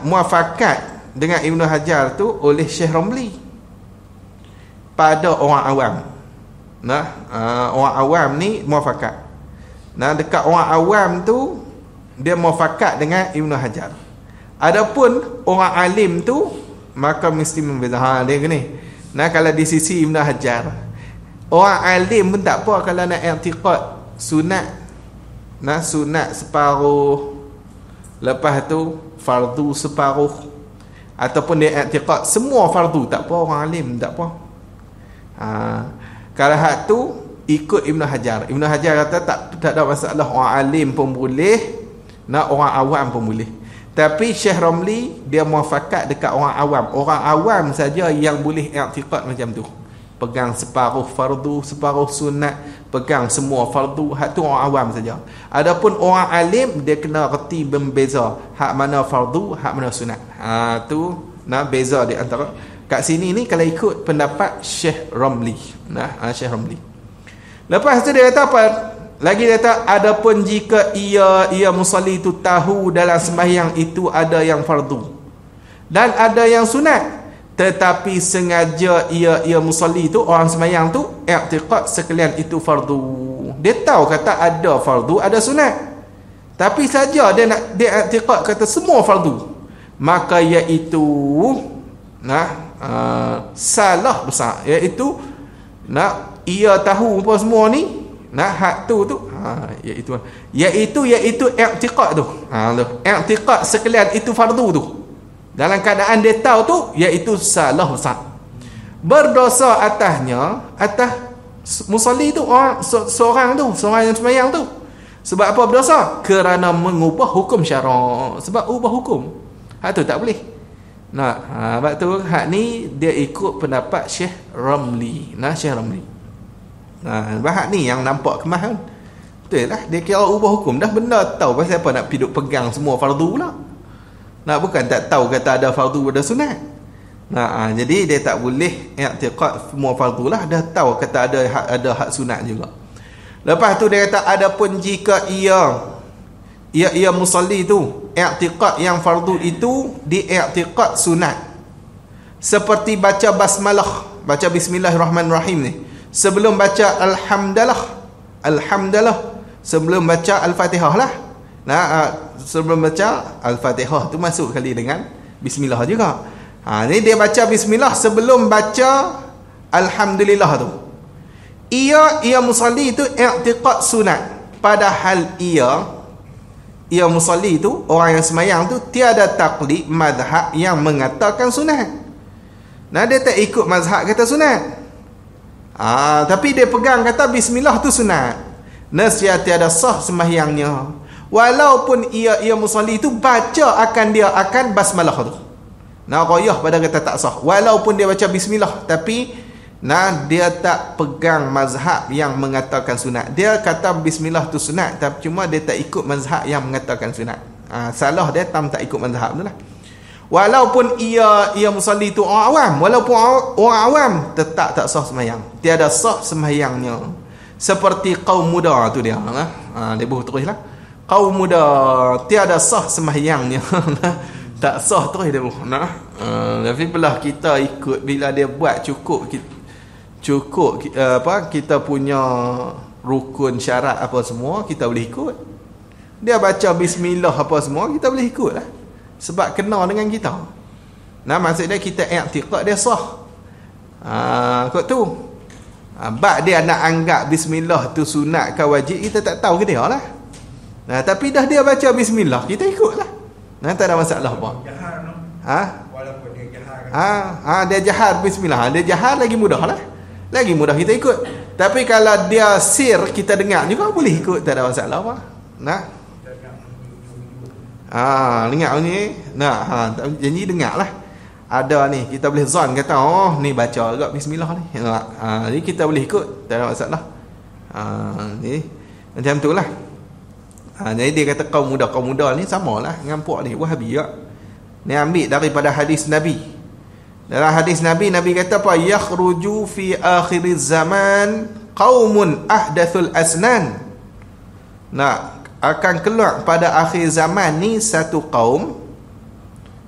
muafakat dengan Ibnu Hajar tu oleh Syekh Ramli pada orang awam. Orang awam ni muafakat. Dekat orang awam tu dia muafakat dengan Ibnu Hajar. Adapun orang alim tu maka mesti membeza. Dia gini. Kalau di sisi Ibnu Hajar, orang alim pun tak apa kalau nak i'tiqad sunat. Sunat separuh, lepas tu fardu separuh, ataupun dia i'tiqad semua fardu, tak apa, orang alim tak apa. Kalau hak tu ikut Ibnu Hajar. Ibnu Hajar kata tak ada masalah, orang alim pun boleh, orang awam pun boleh. Tapi Syekh Ramli dia muafakat dekat orang awam. Orang awam saja yang boleh i'tiqad macam tu. Pegang separuh fardu, separuh sunat, pegang semua fardu, hak tu orang awam saja. Adapun orang alim dia kena reti membeza hak mana fardu, hak mana sunat. Tu beza di antara. Kat sini ni kalau ikut pendapat Syekh Ramli. Syekh Ramli. Lepas tu dia kata apa? Lagi dia kata, adapun jika ia musalli itu tahu dalam sembahyang itu ada yang fardu dan ada yang sunat, tetapi sengaja ia musalli itu, orang sembahyang tu i'tiqad sekalian itu fardu. Dia tahu kata ada fardu, ada sunat, tapi saja dia i'tiqad kata semua fardu, maka iaitu salah besar, iaitu ia tahu apa semua ni, hak tu iaitu i'tiqad tu. I'tiqad sekalian itu fardu tu. Dalam keadaan dia tahu tu, iaitu salah besar. Berdosa atas musalli tu, orang seorang yang sembahyang tu. Sebab apa berdosa? Kerana mengubah hukum syarak. Sebab ubah hukum. Hak tu tak boleh. Sebab tu hak ni dia ikut pendapat Syekh Ramli. Syekh Ramli. Hak ni yang nampak kemas kan. Betul lah, dia kira ubah hukum. Dah benda tahu pasal apa nak piduk pegang semua fardu pula. Bukan tak tahu kata ada fardu ada sunat. Jadi dia tak boleh i'tiqad semua fardu lah, dah tahu kata ada hak sunat juga. Lepas tu dia kata, adapun jika ia musalli tu i'tiqad yang fardu itu di i'tiqad sunat, seperti baca basmalah, baca bismillahirrahmanirrahim ni, sebelum baca alhamdulillah, sebelum baca al-fatihah lah. Sebelum baca al-fatihah tu masuk kali dengan bismillah juga. Ni dia baca bismillah sebelum baca alhamdulillah tu. Ia musalli tu i'tiqad sunat, padahal ia musalli tu, orang yang semayang tu, tiada taklid mazhab yang mengatakan sunat. Dia tak ikut mazhab kata sunat. Tapi dia pegang kata bismillah tu sunat. Nasihat tiada sah sembahyangnya, walaupun ia musalli tu baca akan basmalah tu. Rayah pada kata tak sah, walaupun dia baca bismillah, tapi dia tak pegang mazhab yang mengatakan sunat. Dia kata bismillah tu sunat, tapi cuma dia tak ikut mazhab yang mengatakan sunat. Salah dia tak ikut mazhab tu lah. Walaupun ia musalli tu orang awam, walaupun orang awam, tetap tak sah sembahyang, tiada sah sembahyangnya. Seperti kaum muda tu dia. Dia terus lah. Kaum muda tiada sah sembahyangnya. Tak sah terus dia. Tapi belah kita ikut, bila dia buat cukup kita punya rukun syarat apa semua, kita boleh ikut. Dia baca bismillah apa semua, kita boleh ikut lah. Sebab kena dengan kita. Maksudnya kita i'tiqad dia sah. Kot tu. Bak dia nak anggap bismillah tu sunat ke wajib, kita tak tahu ke dia lah. Tapi dah dia baca bismillah, kita ikut lah. Tak ada masalah apa. Walaupun dia jahar. Dia jahar bismillah, dia jahar lagi mudah lah. Lagi mudah kita ikut. Tapi kalau dia sir, kita dengar juga boleh ikut, tak ada masalah apa. Dengar ni. Janji dengar lah. Ada ni, kita boleh zon kata, ni baca agak bismillah ni. Jadi kita boleh ikut, tak ada masalah. Ni macam tu lah. Jadi dia kata kaum muda ni samalah dengan puak ni Wahabi juga. Ni ambil daripada hadis Nabi. Dalam hadis Nabi kata apa? Yakhruju fi akhiriz zaman qaumun ahdathul asnan. Akan keluar pada akhir zaman ni satu kaum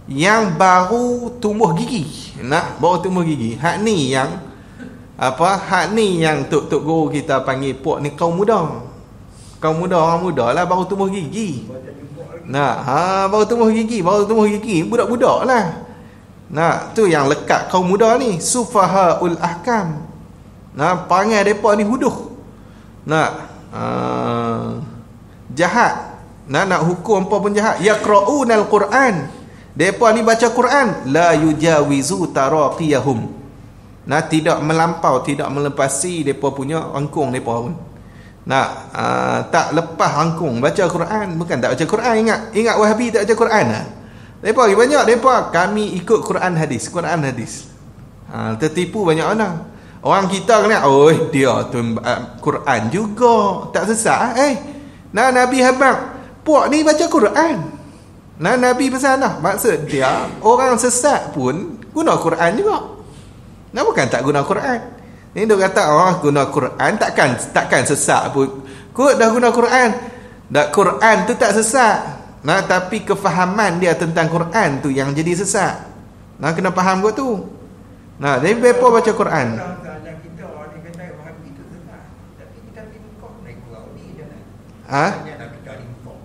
yang baru tumbuh gigi. Baru tumbuh gigi. Hak ni yang tok guru kita panggil puak ni kaum muda. Kaum muda, orang muda lah baru tumbuh gigi. Baru tumbuh gigi, budak-budak lah. Tu yang lekat kaum muda ni, sufahaul ahkam. Panggil depa ni huduh. Jahat. Nak hukum apa pun jahat. Yaqra'unal Quran. Depa ni baca Quran, la yujawizu taraqiyahum. Tidak melampau, tidak melepasi depa punya angkung depa pun. tak lepas rangkung baca Quran, bukan tak baca Quran, ingat Wahabi tak baca Quran lah. Depa lagi banyak, kami ikut Quran hadis. Tertipu banyak orang kita kena, dia tu Quran juga tak sesat. Nabi habaq puak ni baca Quran. Nabi pesan maksud dia orang sesat pun guna Quran juga. Bukan tak guna Quran. Ni dia kata guna Quran takkan sesat pun. Kau dah guna Quran. Quran tu tak sesat. Tapi kefahaman dia tentang Quran tu yang jadi sesat. Kena faham kau tu. Jadi bepa baca Quran. Kita orang kata Wahabi itu sesat. Tapi kita timkok naik Wahabi dah. Hanya nak kita timkok.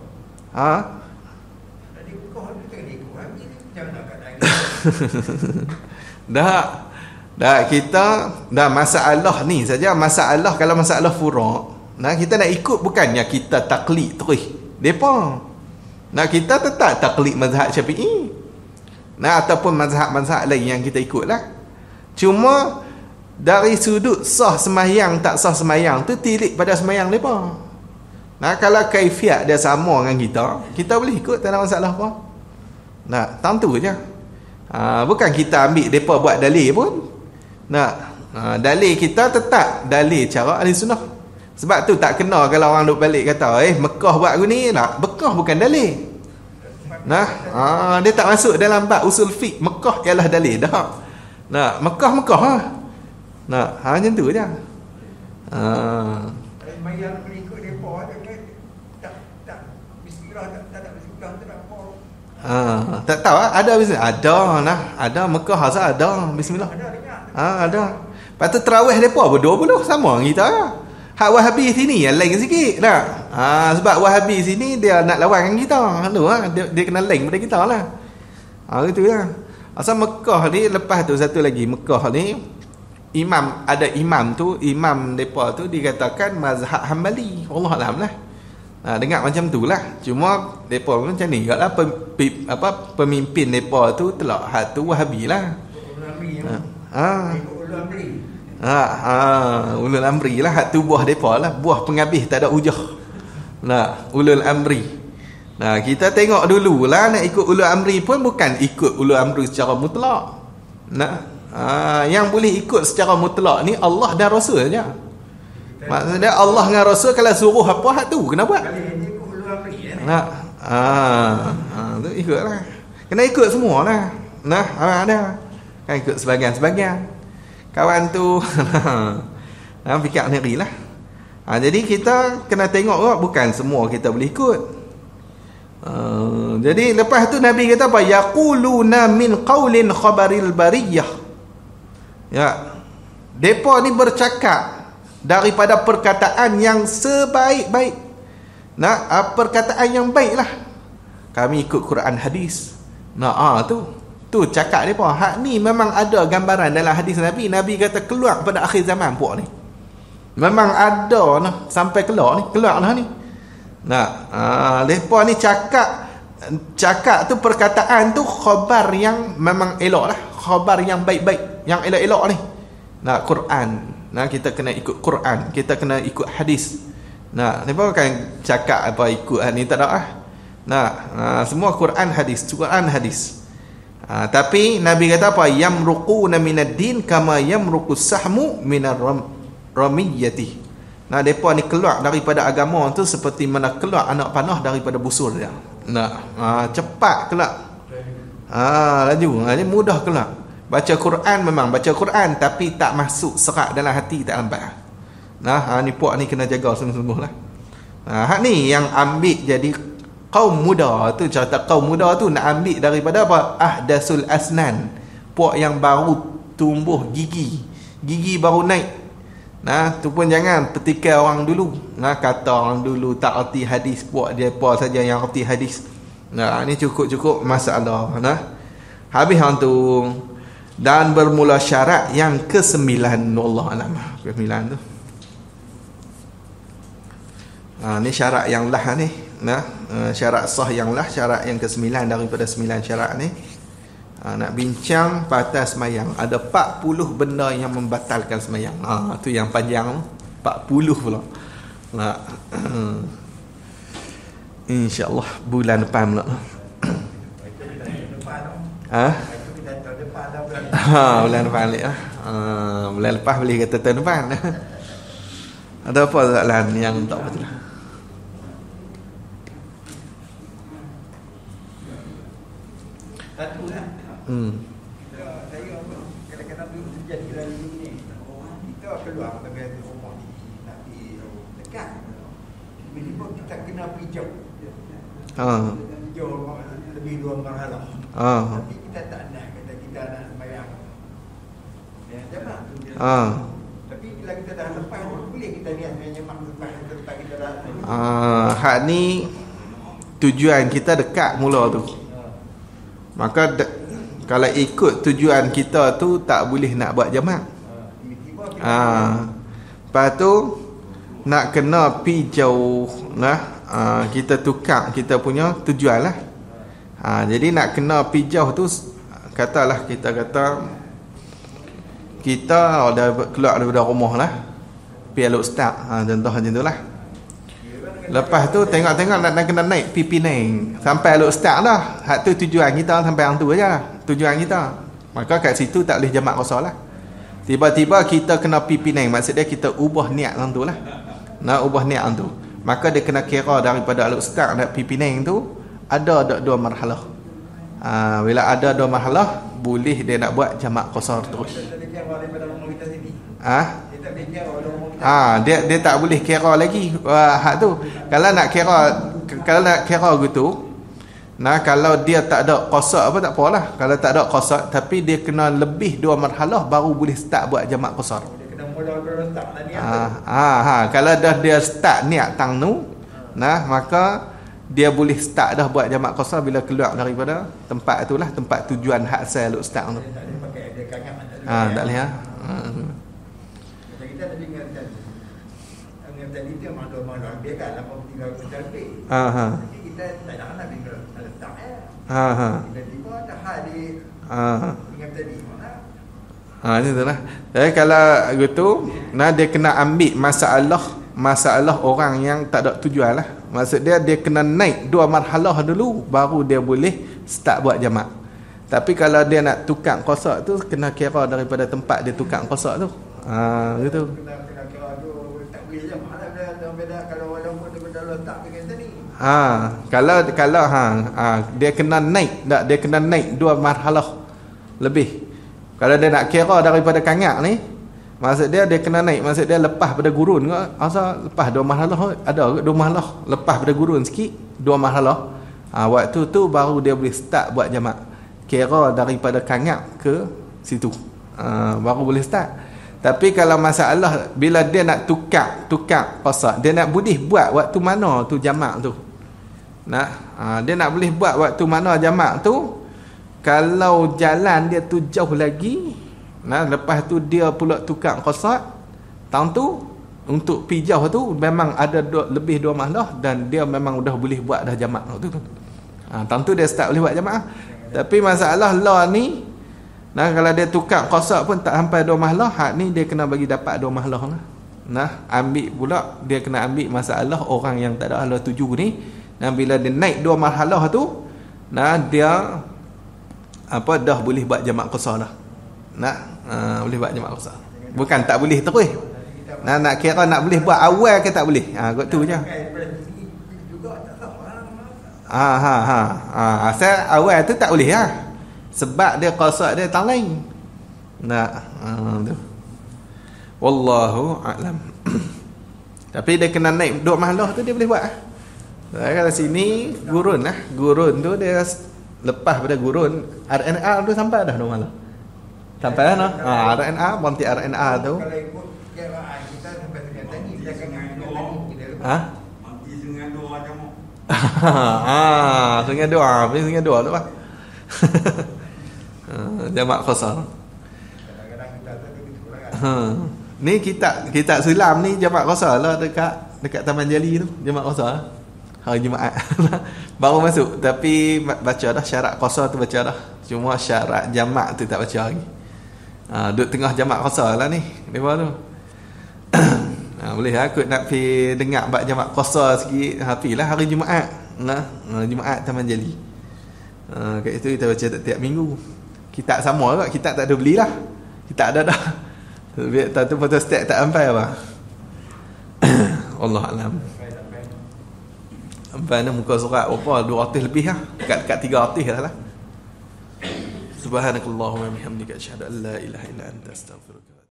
Tadi kau kita ikut Wahabi jangan kata kita masalah ni saja. Kalau masalah furu', kita nak ikut bukannya kita taklid terus depa. Kita tetap taklid mazhab Syafi'i. Ataupun mazhab-mazhab lain yang kita ikutlah. Cuma dari sudut sah sembahyang tak sah sembahyang tu tilik pada sembahyang depa. Kalau kaifiat dia sama dengan kita boleh ikut, tak ada masalah apa. Tentu je. Bukan kita ambil depa buat dalil pun. Dalil kita tetap dalil cara ahli sunnah. Sebab tu tak kena kalau orang duk balik kata Mekah buat aku ni. Mekah bukan dalil. Dia tak masuk dalam bab usul fiqh. Mekah ialah dalil dah. Mekah macam tu je. Mayang berikut depa tak bismillah, tak ada bismillah tu nak apa. Tak tahu ada bismillah. Ada Mekah asal ada bismillah. Ada. Lepas tu tarawih depa berdua sama dengan kita. Hak Wahabi sini yang lain sikit sebab Wahabi sini dia nak lawan dengan kita. Dia kena lain pada kita lah. Gitu lah. Asal Mekah ni, lepas tu satu lagi Mekah ni imam depa tu dikatakan mazhab Hambali. Allah alam lah. Dengar macam tu lah. Cuma depa macam ni lah, pemimpin depa tu telak hak tu Wahabi lah. Ulul amri lah. Hak tu buah depa lah. Buah penghabis tak ada hujah. Ulul amri. Kita tengok dulu lah, nak ikut ulul amri pun bukan ikut ulul amri secara mutlak. Yang boleh ikut secara mutlak ni Allah dan Rasul je. Maksudnya Allah dengan Rasul kalau suruh apa hak tu kena buat. Tu ikut lah. Kena ikut semua lah. Ada. Kan ikut sebagian-sebagian. Kawan tu fikir negeri lah. Jadi kita kena tengok bukan semua kita boleh ikut. Jadi lepas tu Nabi kata apa? Yaquluna min qaulin khabaril bariyah. Depa ni bercakap daripada perkataan yang sebaik-baik. Perkataan yang baiklah. Kami ikut Quran hadis. Tu cakap depa. Hak ni memang ada gambaran dalam hadis Nabi. Nabi kata keluar pada akhir zaman puak ni. Memang ada sampai keluar ni. Depa ni cakap tu perkataan tu khabar yang memang elok lah. Khabar yang baik-baik, yang elok-elok ni. Quran. Kita kena ikut Quran, kita kena ikut hadis. Depa bukan cakap apa ikut ni tak ada semua Quran hadis. Tapi Nabi kata apa? Yamruquna minad din kama yamruqus sahmu minar ramiyati. Depa ni keluar daripada agama tu seperti mana keluar anak panah daripada busur dia. Cepat keluar. Laju. Ini mudah keluar. Baca Quran memang baca Quran tapi tak masuk serak dalam hati, tak lambat. Ni puak ni kena jaga sungguh-sungguh lah. Hak ni yang ambil jadi kaum muda tu, cerita kaum muda tu nak ambil daripada apa? Ahdasul asnan. Puak yang baru tumbuh gigi baru naik. Tu pun jangan petikai orang dulu. Kata orang dulu tak erti hadis, puak dia apa saja yang erti hadis. Ni cukup masalah. Habis hang tu. Dan bermula syarat yang ke-9. Allah alam. Ke-9 tu. Ni syarat yang lah ni. Syarat sah yang lah, syarat yang ke-9 daripada 9 syarat ni. Nak bincang patah semayang. Ada 40 benda yang membatalkan semayang. Tu yang panjang 40 pula. Nah. InsyaAllah bulan depan pula. Bulan depan balik lah. Bulan lepas boleh kata tahun depan. Ada apa soalan yang tak betul? Satu lah. Saya kadang-kadang dulu terjadi lagi ni. Kita keluar dari rumah ni nak pergi dekat. Bila kita kena pergi jauh. Jauh lebih 2 marhalah. Tapi kita tak nak kata kita nak sembahyang. Ya, jemaah. Tapi bila kita dah lepas boleh kita niat jemaah lepas kita dah. Hak ni tujuan kita dekat mula tu. Maka kalau ikut tujuan kita tu tak boleh nak buat jemaah. Lepas tu nak kena pi jauh lah. Kita tukar kita punya tujuan lah. Jadi nak kena pi jauh tu, katalah kita dah keluar daripada rumah lah, pi Aluk Ustaz, contoh macam tu lah. Lepas tu tengok-tengok nak kena naik pi Penang sampai Aluk Ustaz dah. Hak tu tujuan kita sampai hang tu aja lah tujuan kita. Maka kat situ tak boleh jamak qasar lah. Tiba-tiba kita kena pi Penang, maksud dia kita ubah niat hang tu lah. Nak ubah niat hang tu, maka dia kena kira daripada Aluk Ustaz nak pi Penang tu ada 2 marhalah. Bila ada 2 marhalah, boleh dia nak buat jamak qasar terus. Dia tak boleh kira lagi hak tu. Kalau nak kira gitu, kalau dia tak ada qasar apa tak apalah. Kalau tak ada qasar tapi dia kena lebih 2 marhalah baru boleh start buat jamak qasar. Dia kena mula start niat. Kalau dah dia start niat tang tu, maka dia boleh start dah buat jamak qasar bila keluar daripada tempat itulah, tempat tujuan hak asal Aluk Ustaz tu. Tak boleh kita tadi ingatkan tadi dia malu-malu biarkan 83 lebih. Tapi kita tak nak bila letak tiba-tiba ada hal di ingat tadi mana. Itu lah. Jadi kalau gitu, dia kena ambil masalah orang yang tak ada tujuan lah. Maksud dia kena naik 2 marhalah dulu baru dia boleh start buat jamak. Tapi kalau dia nak tukar qasar tu, kena kira daripada tempat dia tukar qasar tu. Gitu. Kena kira tu tak boleh jamak lah beda kalau walaupun dia letak dengan tadi. Kalau dia kena naik, dia kena naik 2 marhalah lebih. Kalau dia nak kira daripada kanyak ni, maksud dia kena naik, maksud dia lepas pada gurun ke? Asal lepas 2 marhalah, ada 2 marhalah lepas pada gurun sikit, 2 marhalah. Waktu tu baru dia boleh start buat jamak. Kira daripada kanyak ke situ. Baru boleh start. Tapi kalau masalah bila dia nak tukar qasar, dia nak boleh buat waktu mana tu jamak tu. Dia nak boleh buat waktu mana jamak tu. Kalau jalan dia tu jauh lagi, lepas tu dia pula tukar qasar, tahun tu untuk pi jauh tu memang ada lebih 2 marhalah dan dia memang dah boleh buat dah jamak tu. Tahun tu dia start boleh buat jamak. Tapi masalah lah ni, kalau dia tukar qasar pun tak sampai 2 marhalah, hak ni dia kena bagi dapat 2 marhalah lah. Ambil pula, dia kena ambil masalah orang yang tak ada halah tuju ni. Bila dia naik 2 marhalah tu, dia dah boleh buat jamak qasar dah. Boleh buat jamak qasar. Bukan tak boleh terus. Nak kira nak boleh buat awal ke tak boleh. Kot tu je. Asal awal tu tak boleh lah. Sebab dia qasar dia tak lain. Tu. Wallahu a'lam. Tapi dia kena naik 2 marhalah tu dia boleh buat. Kalau sini gurun lah. Gurun tu dia lepas pada gurun RNR tu sampai dah 2 marhalah. Sampai dah no. RNR bonti RNR tu. Kalau ikut kita sampai dengan tadi dia kena mati dengan 2 macam dengan 2, habis dengan 2 tu lah. Jamak qasar. Kadang-kadang kita tu betul kan. Ni kitab Sulam ni jamak qasar lah dekat Taman Jali tu, jamak qasar. Hari Jumaat baru masuk, tapi baca dah syarat qasar tu baca dah. Cuma syarat jamak tu tak baca lagi. Duduk tengah jamak qasar lah ni depa tu. Boleh lah kot nak pergi dengar bab jamak qasar sikit. Lah hari Jumaat. Jumaat Taman Jali. Kat itu kita baca tiap minggu. Kitab sama kot, kitab tak ada belilah. Kitab ada dah. Biar tak tu photostat tak sampai apa. Allah alam. Sampai ni muka surat apa 200 lebih lah. Dekat 300 dah lah. Subhanakallahumma bihamdika asyhadu an la ilaha illa anta astaghfiruka